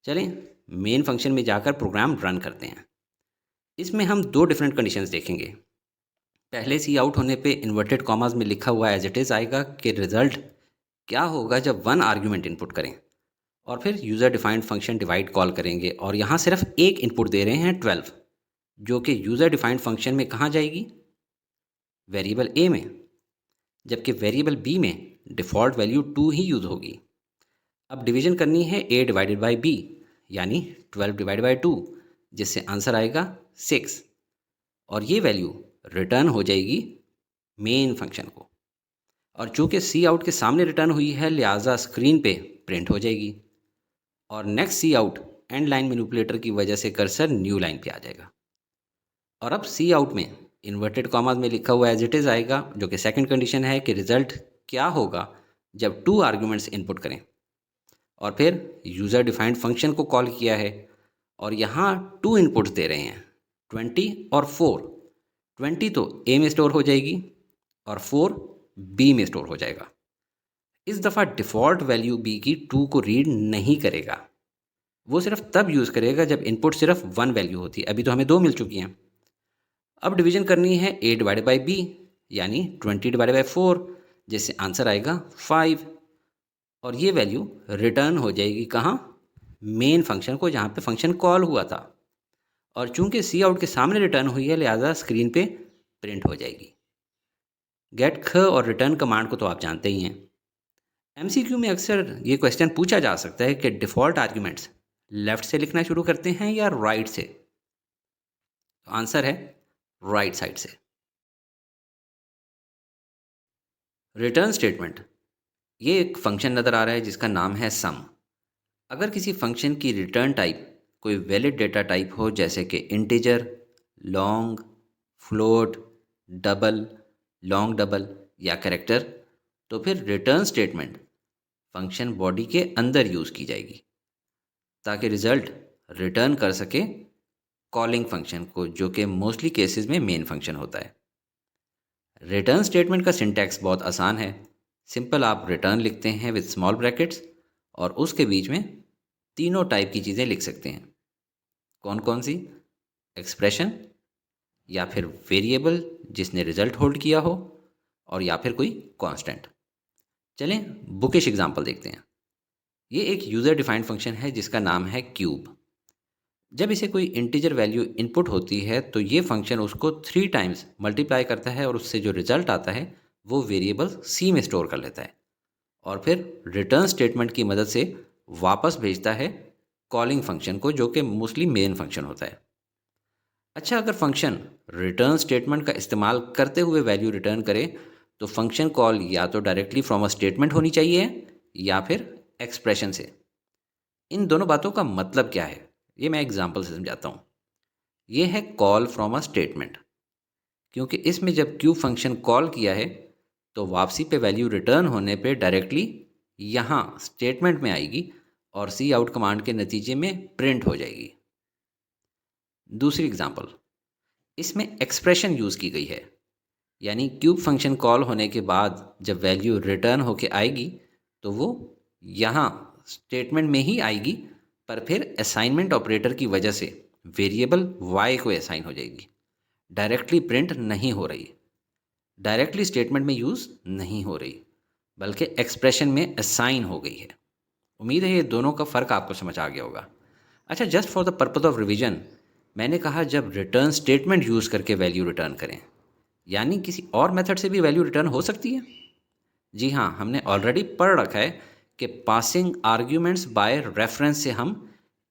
चलें मेन फंक्शन में जाकर प्रोग्राम रन करते हैं। इसमें हम 2 डिफरेंट कंडीशंस देखेंगे। पहले सी आउट होने पे इन्वर्टेड कॉमास में लिखा हुआ एज इट इज़ आएगा कि रिज़ल्ट क्या होगा जब 1 आर्ग्यूमेंट इनपुट करें, और फिर user defined function divide call करेंगे और यहाँ सिर्फ एक इनपुट दे रहे हैं 12, जो कि यूज़र डिफाइंड फंक्शन में कहाँ जाएगी, वेरिएबल a में, जबकि वेरिएबल b में डिफ़ॉल्ट वैल्यू 2 ही यूज़ होगी। अब डिवीजन करनी है a डिवाइडेड बाई b यानी 12 डिवाइड बाई 2, जिससे आंसर आएगा 6, और ये वैल्यू रिटर्न हो जाएगी मेन फंक्शन को। और चूंकि सी आउट के सामने रिटर्न हुई है लिहाजा स्क्रीन पे प्रिंट हो जाएगी, और नेक्स्ट सी आउट एंड लाइन मैनिपुलेटर की वजह से कर्सर न्यू लाइन पे आ जाएगा। और अब सी आउट में इन्वर्टेड कॉमास में लिखा हुआ एज इट इज़ आएगा, जो कि सेकंड कंडीशन है कि रिजल्ट क्या होगा जब 2 आर्ग्यूमेंट्स इनपुट करें। और फिर यूज़र डिफाइंड फंक्शन को कॉल किया है और यहाँ 2 इनपुट्स दे रहे हैं 20 और 4। 20 तो a में स्टोर हो जाएगी और 4 b में स्टोर हो जाएगा। इस दफ़ा डिफ़ॉल्ट वैल्यू b की 2 को रीड नहीं करेगा, वो सिर्फ तब यूज़ करेगा जब इनपुट सिर्फ 1 वैल्यू होती है। अभी तो हमें 2 मिल चुकी हैं। अब डिवीजन करनी है a डिवाइडेड बाई b यानी 20 डिवाइडेड बाई 4, जिससे आंसर आएगा 5, और ये वैल्यू रिटर्न हो जाएगी कहाँ, मेन फंक्शन को, जहाँ पे फंक्शन कॉल हुआ था। और चूंकि सी आउट के सामने रिटर्न हुई है लिहाजा स्क्रीन पे प्रिंट हो जाएगी। गेट ख और रिटर्न कमांड को तो आप जानते ही हैं। एमसीक्यू में अक्सर ये क्वेश्चन पूछा जा सकता है कि डिफ़ॉल्ट आर्ग्यूमेंट्स लेफ़्ट से लिखना शुरू करते हैं या राइट से। तो आंसर है राइट साइड से। रिटर्न स्टेटमेंट, ये एक फंक्शन नज़र आ रहा है जिसका नाम है सम। अगर किसी फंक्शन की रिटर्न टाइप कोई वैलिड डेटा टाइप हो, जैसे कि integer, long, float, double, long double या कैरेक्टर, तो फिर रिटर्न स्टेटमेंट फंक्शन बॉडी के अंदर यूज़ की जाएगी ताकि रिज़ल्ट रिटर्न कर सके कॉलिंग फंक्शन को, जो कि मोस्टली केसेस में मेन फंक्शन होता है। रिटर्न स्टेटमेंट का सिंटैक्स बहुत आसान है। सिंपल आप रिटर्न लिखते हैं विद स्मॉल ब्रैकेट्स और उसके बीच में तीनों टाइप की चीज़ें लिख सकते हैं। कौन कौन सी? एक्सप्रेशन, या फिर वेरिएबल जिसने रिजल्ट होल्ड किया हो, और या फिर कोई कांस्टेंट। चलें बुकिश एग्जांपल देखते हैं। ये एक यूज़र डिफाइंड फंक्शन है जिसका नाम है क्यूब। जब इसे कोई इंटीजर वैल्यू इनपुट होती है तो ये फंक्शन उसको 3 टाइम्स मल्टीप्लाई करता है और उससे जो रिजल्ट आता है वो वेरिएबल सी में स्टोर कर लेता है और फिर रिटर्न स्टेटमेंट की मदद से वापस भेजता है कॉलिंग फंक्शन को, जो कि मोस्टली मेन फंक्शन होता है। अच्छा, अगर फंक्शन रिटर्न स्टेटमेंट का इस्तेमाल करते हुए वैल्यू रिटर्न करे तो फंक्शन कॉल या तो डायरेक्टली फ्रॉम अ स्टेटमेंट होनी चाहिए या फिर एक्सप्रेशन से। इन दोनों बातों का मतलब क्या है, ये मैं एग्जांपल से समझाता हूँ। ये है कॉल फ्रॉम अ स्टेटमेंट, क्योंकि इसमें जब क्यूब फंक्शन कॉल किया है तो वापसी पे वैल्यू रिटर्न होने पे डायरेक्टली यहाँ स्टेटमेंट में आएगी और सी आउट कमांड के नतीजे में प्रिंट हो जाएगी। दूसरी एग्जांपल, इसमें एक्सप्रेशन यूज़ की गई है, यानी क्यूब फंक्शन कॉल होने के बाद जब वैल्यू रिटर्न होके आएगी तो वो यहाँ स्टेटमेंट में ही आएगी, पर फिर असाइनमेंट ऑपरेटर की वजह से वेरिएबल y को असाइन हो जाएगी। डायरेक्टली प्रिंट नहीं हो रही, डायरेक्टली स्टेटमेंट में यूज़ नहीं हो रही, बल्कि एक्सप्रेशन में असाइन हो गई है। उम्मीद है ये दोनों का फ़र्क आपको समझ आ गया होगा। अच्छा, just for the purpose of revision, मैंने कहा जब रिटर्न स्टेटमेंट यूज़ करके वैल्यू रिटर्न करें, यानी किसी और मेथड से भी वैल्यू रिटर्न हो सकती है। जी हाँ, हमने ऑलरेडी पढ़ रखा है कि पासिंग आर्ग्यूमेंट्स बाय रेफरेंस से हम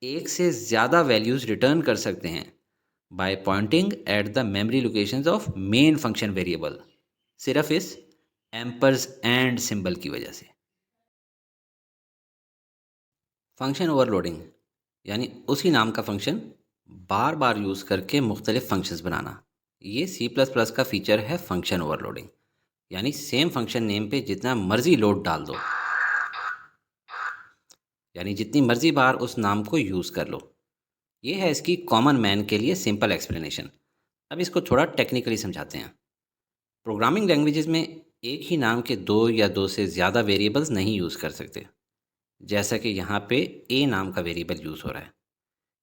एक से ज़्यादा वैल्यूज़ रिटर्न कर सकते हैं by pointing at the memory locations of main function variable, सिर्फ इस एम्पर्स एंड सिंबल की वजह से। फंक्शन ओवरलोडिंग, यानी उसी नाम का फंक्शन बार बार यूज़ करके मुख्तलिफ फंक्शंस बनाना। ये C++ का फीचर है फंक्शन ओवरलोडिंग, यानी सेम फंक्शन नेम पे जितना मर्जी लोड डाल दो, यानी जितनी मर्जी बार उस नाम को यूज़ कर लो। ये है इसकी कॉमन मैन के लिए सिंपल एक्सप्लेनेशन। अब इसको थोड़ा टेक्निकली समझाते हैं। प्रोग्रामिंग लैंग्वेजेस में एक ही नाम के दो या दो से ज़्यादा वेरिएबल्स नहीं यूज़ कर सकते, जैसा कि यहाँ पे ए नाम का वेरिएबल यूज़ हो रहा है।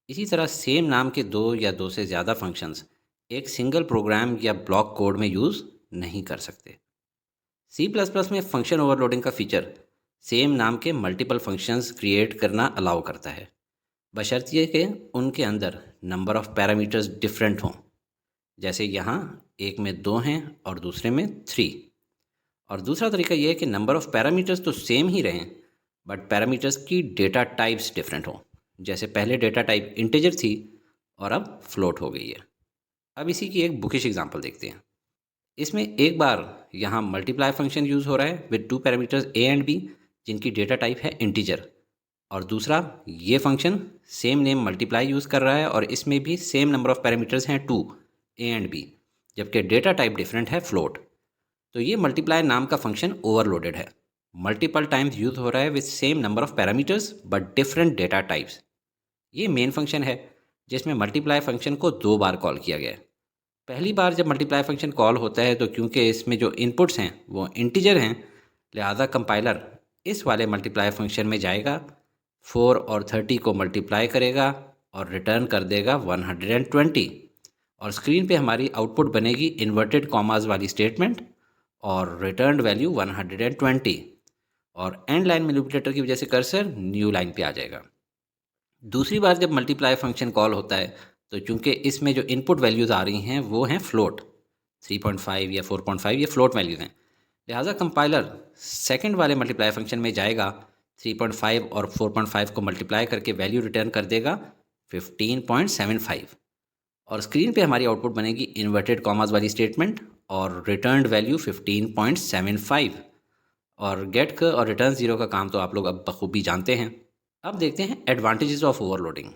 इसी तरह सेम नाम के दो या दो से ज़्यादा फंक्शंस एक सिंगल प्रोग्राम या ब्लॉक कोड में यूज़ नहीं कर सकते। C++ में फंक्शन ओवरलोडिंग का फीचर सेम नाम के मल्टीपल फंक्शंस क्रिएट करना अलाउ करता है, बशर्ते कि उनके अंदर नंबर ऑफ़ पैरामीटर्स डिफरेंट हों। जैसे यहाँ एक में 2 हैं और दूसरे में 3। और दूसरा तरीका यह है कि नंबर ऑफ़ पैरामीटर्स तो सेम ही रहें, बट पैरामीटर्स की डेटा टाइप्स डिफरेंट हों। जैसे पहले डेटा टाइप इंटीजर थी और अब फ्लोट हो गई है। अब इसी की एक बुकिश एग्जांपल देखते हैं। इसमें एक बार यहाँ मल्टीप्लाई फंक्शन यूज़ हो रहा है with 2 parameters a and b, जिनकी डेटा टाइप है इंटीजर, और दूसरा ये function same name multiply use कर रहा है और इसमें भी सेम नंबर ऑफ़ पैरामीटर्स हैं 2 a एंड b, जबकि डेटा टाइप डिफरेंट है फ्लोट। तो ये मल्टीप्लाई नाम का फंक्शन ओवरलोडेड है, मल्टीपल टाइम्स यूज़ हो रहा है with same number of parameters but different data types. ये मेन फंक्शन है जिसमें मल्टीप्लाई फंक्शन को 2 बार कॉल किया गया है। पहली बार जब मल्टीप्लाई फंक्शन कॉल होता है तो क्योंकि इसमें जो इनपुट्स हैं वो इंटीजर हैं, लिहाजा कंपाइलर इस वाले मल्टीप्लाई फंक्शन में जाएगा, 4 और 30 को मल्टीप्लाई करेगा और रिटर्न कर देगा 120, और स्क्रीन पे हमारी आउटपुट बनेगी इन्वर्टेड कॉमास वाली स्टेटमेंट और रिटर्न वैल्यू 120, और एंड लाइन मैनिपुलेटर की वजह से कर्सर न्यू लाइन पे आ जाएगा। दूसरी बार जब मल्टीप्लाई फंक्शन कॉल होता है तो चूंकि इसमें जो इनपुट वैल्यूज़ आ रही हैं वो हैं फ्लोट, 3.5 या 4.5 ये फ्लोट वैल्यूज़ हैं, लिहाजा कंपाइलर सेकंड वाले मल्टीप्लाई फंक्शन में जाएगा, 3.5 और 4.5 को मल्टीप्लाई करके वैल्यू रिटर्न कर देगा 15.75, और स्क्रीन पे हमारी आउटपुट बनेगी इन्वर्टेड कॉमास वाली स्टेटमेंट और रिटर्न्ड वैल्यू 15.75 और गेट का और रिटर्न 0 का काम तो आप लोग अब बखूबी जानते हैं। अब देखते हैं एडवांटेजेस ऑफ ओवरलोडिंग।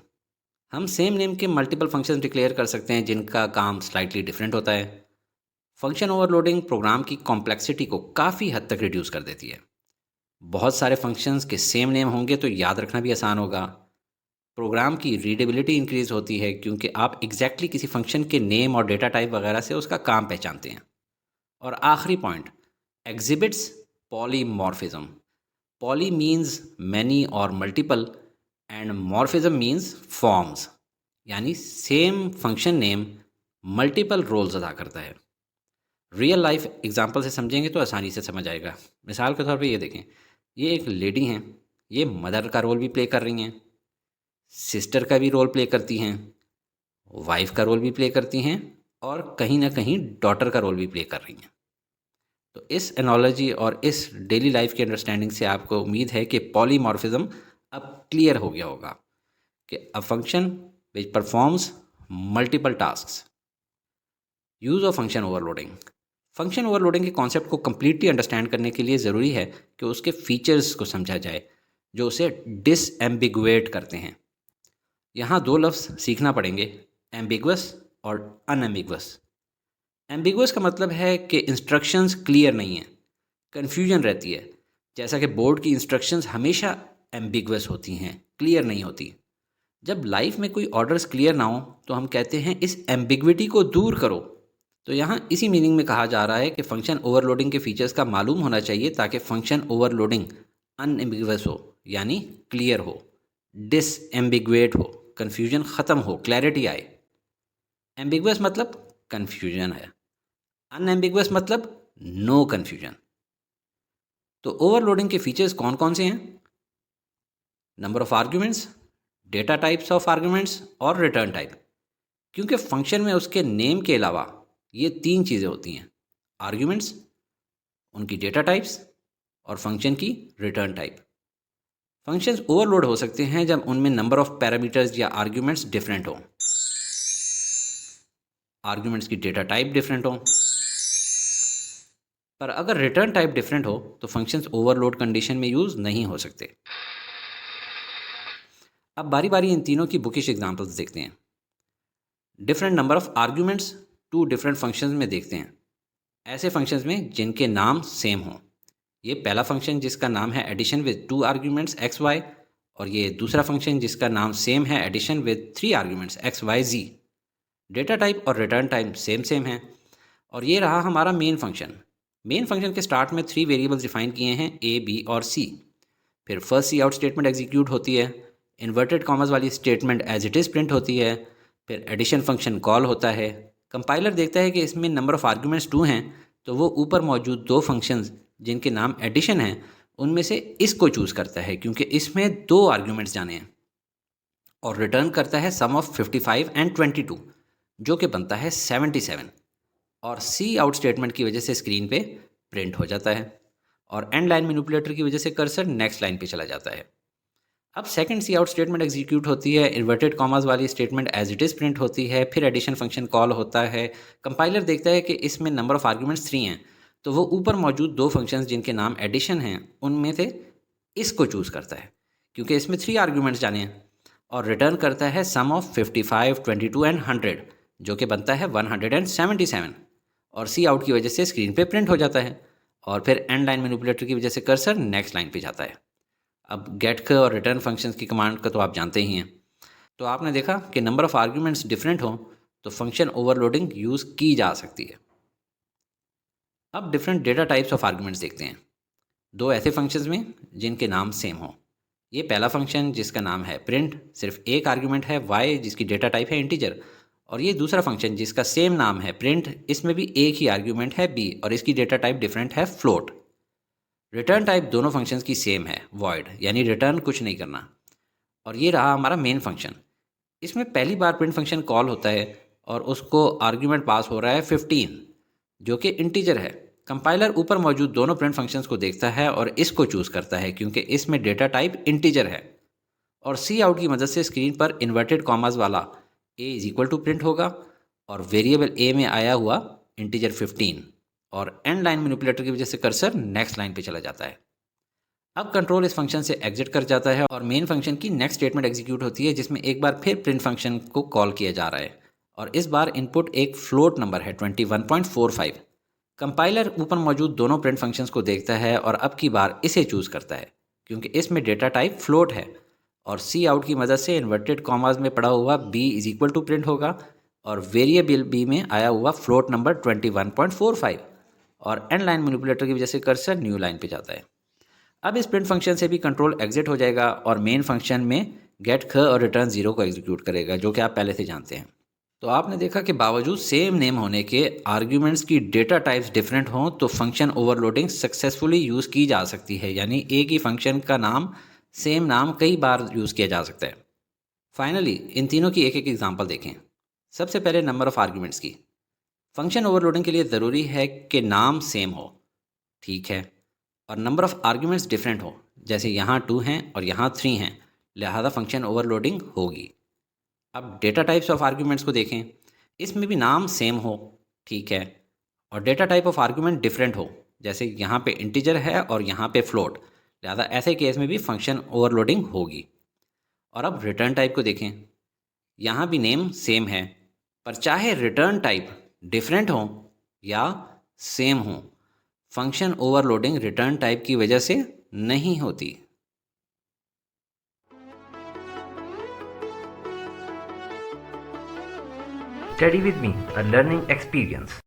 हम सेम नेम के मल्टीपल फंक्शंस डिक्लेयर कर सकते हैं जिनका काम स्लाइटली डिफरेंट होता है। फंक्शन ओवरलोडिंग प्रोग्राम की कॉम्प्लेक्सिटी को काफ़ी हद तक रिड्यूस कर देती है। बहुत सारे फंक्शंस के सेम नेम होंगे तो याद रखना भी आसान होगा। प्रोग्राम की रीडेबिलिटी इंक्रीज होती है क्योंकि आप एग्जैक्टली किसी फंक्शन के नेम और डेटा टाइप वगैरह से उसका काम पहचानते हैं। और आखिरी point, exhibits polymorphism. Poly means many और multiple and morphism means forms, यानी same function name multiple roles अदा करता है। रियल लाइफ एग्जांपल से समझेंगे तो आसानी से समझ आएगा। मिसाल के तौर पे ये देखें, ये एक लेडी हैं, ये मदर का रोल भी प्ले कर रही हैं, सिस्टर का भी रोल प्ले करती हैं, वाइफ का रोल भी प्ले करती हैं और कहीं ना कहीं डॉटर का रोल भी प्ले कर रही हैं। तो इस एनोलॉजी और इस डेली लाइफ की अंडरस्टैंडिंग से आपको उम्मीद है कि पॉलीमॉर्फिज्म अब क्लियर हो गया होगा कि a function which performs multiple tasks. Use of function overloading. Function overloading के कॉन्सेप्ट को कम्प्लीटली अंडरस्टैंड करने के लिए ज़रूरी है कि उसके फीचर्स को समझा जाए जो उसे डिसएम्बिगुएट करते हैं। यहाँ दो लफ्ज़ सीखना पड़ेंगे, एम्बिगुअस और अनएम्बिगुअस। एम्बिगुअस का मतलब है कि इंस्ट्रक्शंस क्लियर नहीं है, कन्फ्यूजन रहती है, जैसा कि बोर्ड की इंस्ट्रक्शंस हमेशा एम्बिगुअस होती हैं, क्लियर नहीं होती। जब लाइफ में कोई ऑर्डर्स क्लियर ना हो तो हम कहते हैं इस एम्बिग्विटी को दूर करो। तो यहाँ इसी मीनिंग में कहा जा रहा है कि फंक्शन ओवरलोडिंग के फीचर्स का मालूम होना चाहिए ताकि फंक्शन ओवरलोडिंग अनएम्बिगुअस हो, यानी क्लियर हो, डिसएम्बिगुएट हो, कन्फ्यूजन ख़त्म हो, क्लैरिटी आए। एम्बिगुअस मतलब कन्फ्यूजन है, अनएम्बिगुअस मतलब नो कन्फ्यूजन। तो ओवरलोडिंग के फीचर्स कौन कौन से हैं? Number of arguments, data types of arguments और रिटर्न टाइप। क्योंकि फंक्शन में उसके नेम के अलावा ये तीन चीज़ें होती हैं, आर्ग्यूमेंट्स, उनकी डेटा टाइप्स और फंक्शन की रिटर्न टाइप। फंक्शंस ओवरलोड हो सकते हैं जब उनमें नंबर ऑफ पैरामीटर्स या आर्ग्यूमेंट्स डिफरेंट हों, आर्ग्यूमेंट्स की डेटा टाइप डिफरेंट हो। पर अगर रिटर्न टाइप डिफरेंट हो तो फंक्शंस ओवरलोड कंडीशन में यूज़ नहीं हो सकते। अब बारी बारी इन तीनों की बुकिश एग्जांपल्स देखते हैं। Different number of arguments to different functions में देखते हैं। ऐसे फंक्शंस में जिनके नाम सेम हों। ये पहला फंक्शन जिसका नाम है addition with 2 arguments X Y, और ये दूसरा फंक्शन जिसका नाम सेम है addition with 3 arguments X Y Z. Data type और रिटर्न टाइप सेम है। और ये रहा हमारा मेन फंक्शन। मेन फंक्शन के स्टार्ट में 3 वेरिएबल्स डिफाइन किए हैं, ए, बी और सी। फिर first cout statement execute होती है, इन्वर्टेड कॉमर्स वाली statement as it is print होती है, फिर एडिशन फंक्शन कॉल होता है। कंपाइलर देखता है कि इसमें नंबर ऑफ आर्ग्यूमेंट्स 2 हैं, तो वो ऊपर मौजूद 2 फंक्शंस जिनके नाम एडिशन हैं उनमें से इसको चूज़ करता है क्योंकि इसमें 2 आर्ग्यूमेंट्स जाने हैं, और रिटर्न करता है सम ऑफ 55 एंड 22 जो कि बनता है 77। और सी आउट स्टेटमेंट की वजह से स्क्रीन पे प्रिंट हो जाता है, और एंड लाइन मैनिपुलेटर की वजह से कर्सर नेक्स्ट लाइन पे चला जाता है। अब second cout statement execute होती है, इन्वर्टेड कॉमर्स वाली statement as it is print होती है, फिर एडिशन फंक्शन कॉल होता है। कंपाइलर देखता है कि इसमें नंबर ऑफ आर्ग्यूमेंट्स 3 हैं, तो वो ऊपर मौजूद 2 फंक्शंस जिनके नाम एडिशन हैं उनमें से इसको चूज़ करता है क्योंकि इसमें 3 आर्ग्यूमेंट्स जाने हैं, और रिटर्न करता है सम ऑफ 55, 22 एंड 100 जो कि बनता है 177। और सी आउट की वजह से स्क्रीन पे प्रिंट हो जाता है, और फिर एंड लाइन मैनिपुलेटर की वजह से कर्सर नेक्स्ट लाइन पे जाता है। अब गेट और रिटर्न फंक्शंस की कमांड का तो आप जानते ही हैं। तो आपने देखा कि नंबर ऑफ आर्ग्यूमेंट्स डिफरेंट हो तो फंक्शन ओवरलोडिंग यूज़ की जा सकती है। अब different data types of arguments देखते हैं, 2 ऐसे फंक्शंस में जिनके नाम सेम हो। ये पहला फंक्शन जिसका नाम है प्रिंट, सिर्फ एक आर्ग्यूमेंट है y जिसकी डेटा टाइप है इंटीजर, और ये दूसरा फंक्शन जिसका सेम नाम है प्रिंट, इसमें भी एक ही आर्ग्यूमेंट है b और इसकी डेटा टाइप डिफरेंट है फ्लोट। रिटर्न टाइप दोनों फंक्शंस की सेम है, वॉइड, यानी रिटर्न कुछ नहीं करना। और ये रहा हमारा मेन फंक्शन। इसमें पहली बार प्रिंट फंक्शन कॉल होता है और उसको आर्ग्यूमेंट पास हो रहा है 15 जो कि इंटीजर है। कंपाइलर ऊपर मौजूद दोनों प्रिंट फंक्शंस को देखता है और इसको चूज़ करता है क्योंकि इसमें डेटा टाइप इंटीजर है, और सी आउट की मदद से स्क्रीन पर इन्वर्टेड कॉमास वाला a is equal to print होगा और वेरिएबल a में आया हुआ इंटीजर 15 और एंड लाइन मैनिपुलेटर की वजह से कर्सर नेक्स्ट लाइन पे चला जाता है। अब कंट्रोल इस फंक्शन से एग्जिट कर जाता है और मेन फंक्शन की नेक्स्ट स्टेटमेंट एग्जीक्यूट होती है, जिसमें एक बार फिर प्रिंट फंक्शन को कॉल किया जा रहा है और इस बार इनपुट एक फ्लोट नंबर है 21.45। कंपाइलर ऊपर मौजूद दोनों प्रिंट फंक्शंस को देखता है और अब की बार इसे चूज करता है क्योंकि इसमें डेटा टाइप फ्लोट है और सी आउट की मदद से इन्वर्टेड कॉमास में पड़ा हुआ b is equal to print होगा और वेरिएबल b में आया हुआ फ्लोट नंबर 21.45 और एंड लाइन मैनिपुलेटर की वजह से कर्सर न्यू लाइन पे जाता है। अब इस प्रिंट फंक्शन से भी कंट्रोल एग्जिट हो जाएगा और मेन फंक्शन में गेट ख और रिटर्न 0 को एग्जीक्यूट करेगा, जो कि आप पहले से जानते हैं। तो आपने देखा कि बावजूद सेम नेम होने के आर्ग्यूमेंट्स की डेटा टाइप्स डिफरेंट हों तो फंक्शन ओवरलोडिंग सक्सेसफुली यूज़ की जा सकती है, यानी एक ही फंक्शन का नाम सेम नाम कई बार यूज़ किया जा सकता है। फाइनली इन तीनों की एक एक एग्जांपल देखें। सबसे पहले नंबर ऑफ़ आर्ग्यूमेंट्स की। फंक्शन ओवरलोडिंग के लिए ज़रूरी है कि नाम सेम हो, ठीक है, और नंबर ऑफ़ आर्ग्यूमेंट्स डिफरेंट हो, जैसे यहाँ 2 हैं और यहाँ 3 हैं, लिहाजा फंक्शन ओवरलोडिंग होगी। अब डेटा टाइप्स ऑफ आर्ग्यूमेंट्स को देखें। इसमें भी नाम सेम हो, ठीक है, और data type of argument different हो, जैसे यहाँ पे इंटीजर है और यहाँ पे फ्लोट, लिहाजा ऐसे केस में भी फंक्शन ओवरलोडिंग होगी। और अब रिटर्न टाइप को देखें। यहाँ भी नेम सेम है, पर चाहे रिटर्न टाइप डिफरेंट हो या सेम हो, फंक्शन ओवरलोडिंग रिटर्न टाइप की वजह से नहीं होती। Study with me, a learning experience.